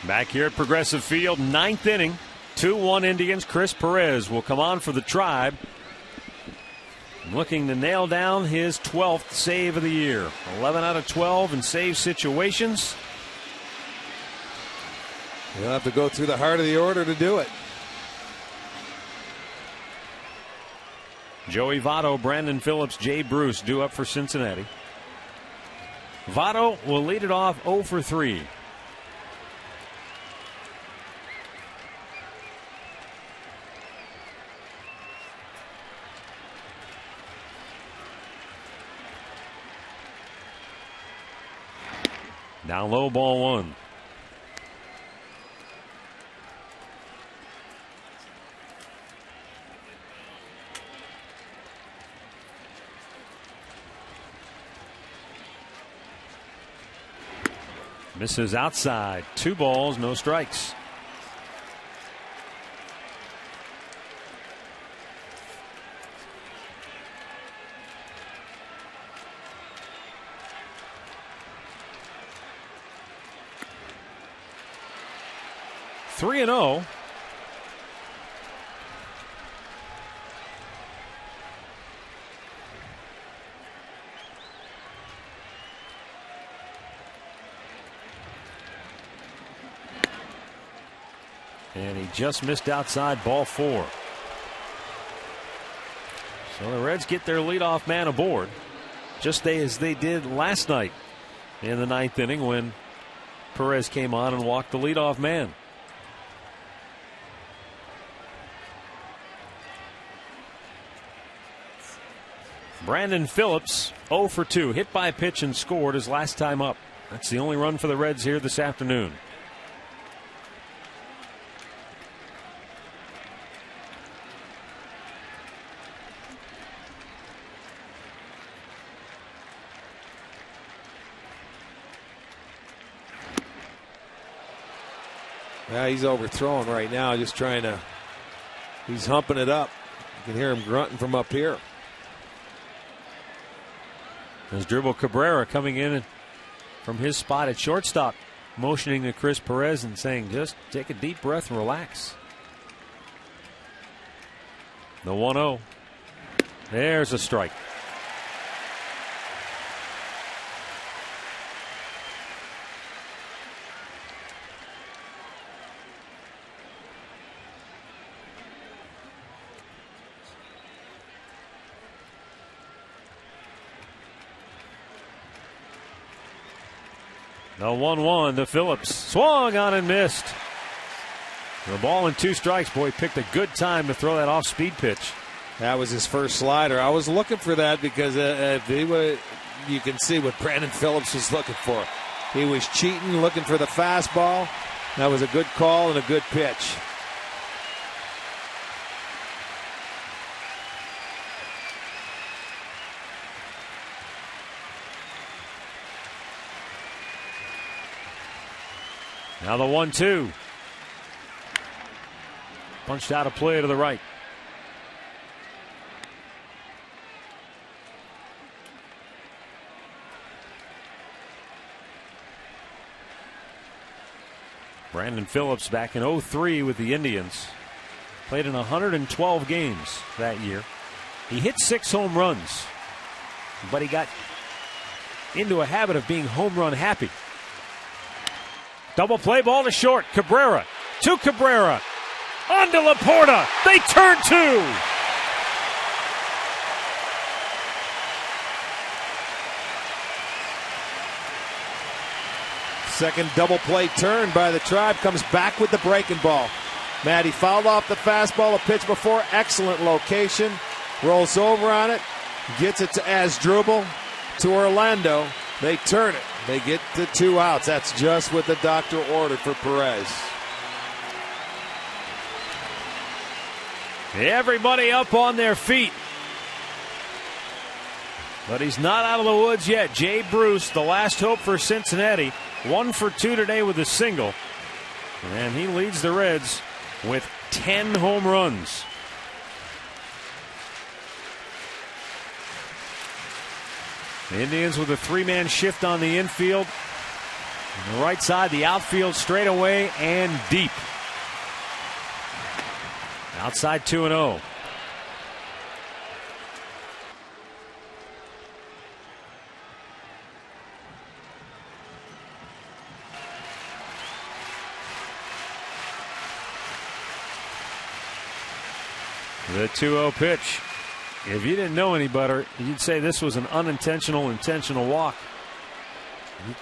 Speaker 1: Back here at Progressive Field, 9th inning, 2-1 Indians. Chris Perez will come on for the Tribe, looking to nail down his 12th save of the year. 11 out of 12 in save situations.
Speaker 4: You'll have to go through the heart of the order to do it.
Speaker 1: Joey Votto, Brandon Phillips, Jay Bruce due up for Cincinnati. Votto will lead it off 0 for 3. Down low, ball 1. Misses outside. 2 balls, no strikes. Three and 0. And he just missed outside, ball 4. So the Reds get their leadoff man aboard, just as they did last night in the 9th inning when Perez came on and walked the leadoff man. Brandon Phillips, 0 for 2. Hit by a pitch and scored his last time up. That's the only run for the Reds here this afternoon.
Speaker 4: Yeah, he's overthrowing right now, just trying to. He's humping it up. You can hear him grunting from up here.
Speaker 1: There's Dribble Cabrera coming in from his spot at shortstop, motioning to Chris Perez and saying, just take a deep breath and relax. The 1-0. There's a strike. The 1-1 to Phillips. Swung on and missed. The ball and 2 strikes. Boy, picked a good time to throw that off-speed pitch.
Speaker 4: That was his first slider. I was looking for that because if he would, you can see what Brandon Phillips was looking for. He was cheating, looking for the fastball. That was a good call and a good pitch.
Speaker 1: Now the 1-2. Punched out of play to the right. Brandon Phillips back in 03 with the Indians. Played in 112 games that year. He hit 6 home runs, but he got into a habit of being home run happy. Double play ball to short. Cabrera to Cabrera. On to Laporta. They turn 2.
Speaker 4: Second double play turn by the Tribe. Comes back with the breaking ball. Matty fouled off the fastball a pitch before. Excellent location. Rolls over on it. Gets it to Asdrubal. To Orlando. They turn it. They get the 2 outs. That's just what the doctor ordered for Perez.
Speaker 1: Everybody up on their feet. But he's not out of the woods yet. Jay Bruce, the last hope for Cincinnati. 1 for 2 today with a single. And he leads the Reds with 10 home runs. The Indians with a 3-man shift on the infield. On the right side, the outfield straight away and deep. Outside 2-0. The 2-0 pitch. If you didn't know any better, you'd say this was an unintentional, intentional walk.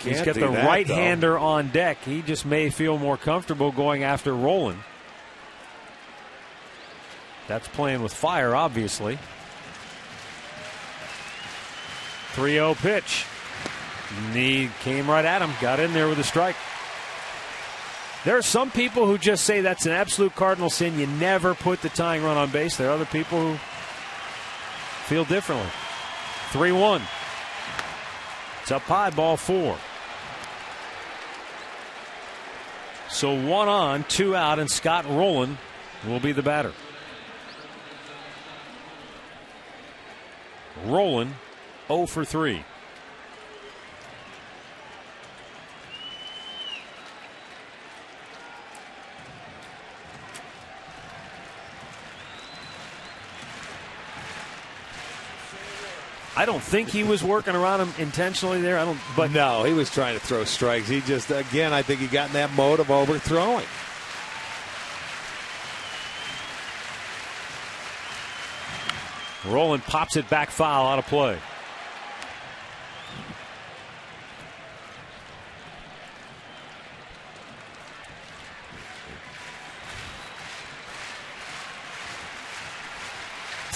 Speaker 1: He's got the right-hander on deck. He just may feel more comfortable going after Rolen. That's playing with fire, obviously. 3-0 pitch. He came right at him, got in there with a strike. There are some people who just say that's an absolute cardinal sin. You never put the tying run on base. There are other people who feel differently. 3-1. It's up high, ball 4. So 1 on, 2 out, and Scott Rolen will be the batter. Rolen 0 for 3. I don't think he was working around him intentionally there. But
Speaker 4: no, he was trying to throw strikes. He just, again, I think he got in that mode of overthrowing.
Speaker 1: Rolen pops it back foul, out of play.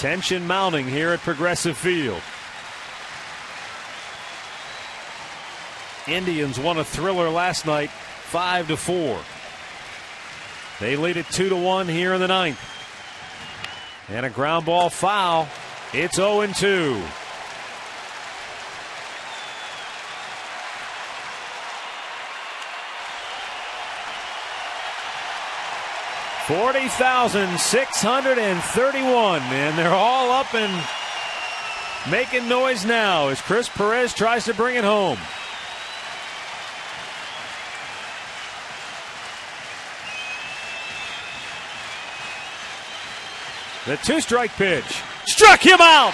Speaker 1: Tension mounting here at Progressive Field. Indians won a thriller last night, 5-4. They lead it 2-1 here in the ninth. And a ground ball foul. It's 0-2. $40,631, and they're all up and making noise now as Chris Perez tries to bring it home. The two-strike pitch struck him out.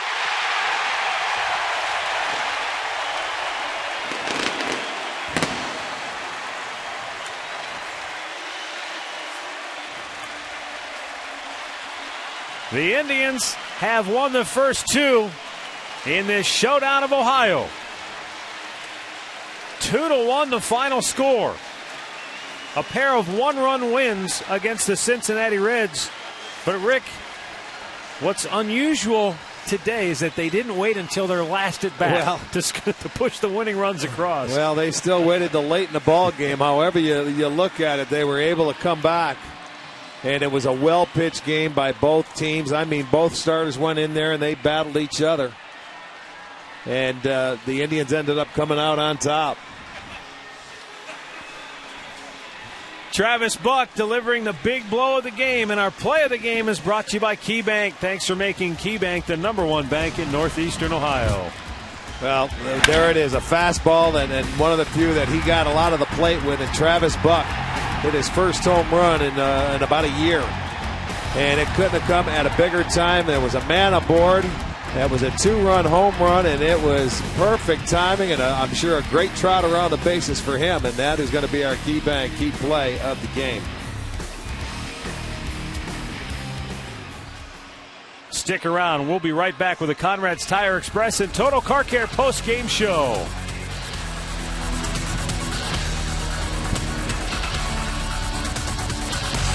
Speaker 1: The Indians have won the first two in this showdown of Ohio. 2-1 the final score. A pair of one-run wins against the Cincinnati Reds. But Rick, what's unusual today is that they didn't wait until their last at bat to push the winning runs across.
Speaker 4: Well, they still waited till late in the ball game. However you look at it, they were able to come back. And it was a well-pitched game by both teams. I mean, both starters went in there and they battled each other. And the Indians ended up coming out on top.
Speaker 1: Travis Buck delivering the big blow of the game. And our play of the game is brought to you by KeyBank. Thanks for making KeyBank the #1 bank in Northeastern Ohio.
Speaker 4: Well, there it is, a fastball and one of the few that he got a lot of the plate with. And Travis Buck hit his first home run in about a year. And it couldn't have come at a bigger time. There was a man aboard. That was a 2-run home run, and it was perfect timing, and I'm sure a great trot around the bases for him. And that is going to be our KeyBank key play of the game.
Speaker 1: Stick around. We'll be right back with the Conrad's Tire Express and Total Car Care post-game show.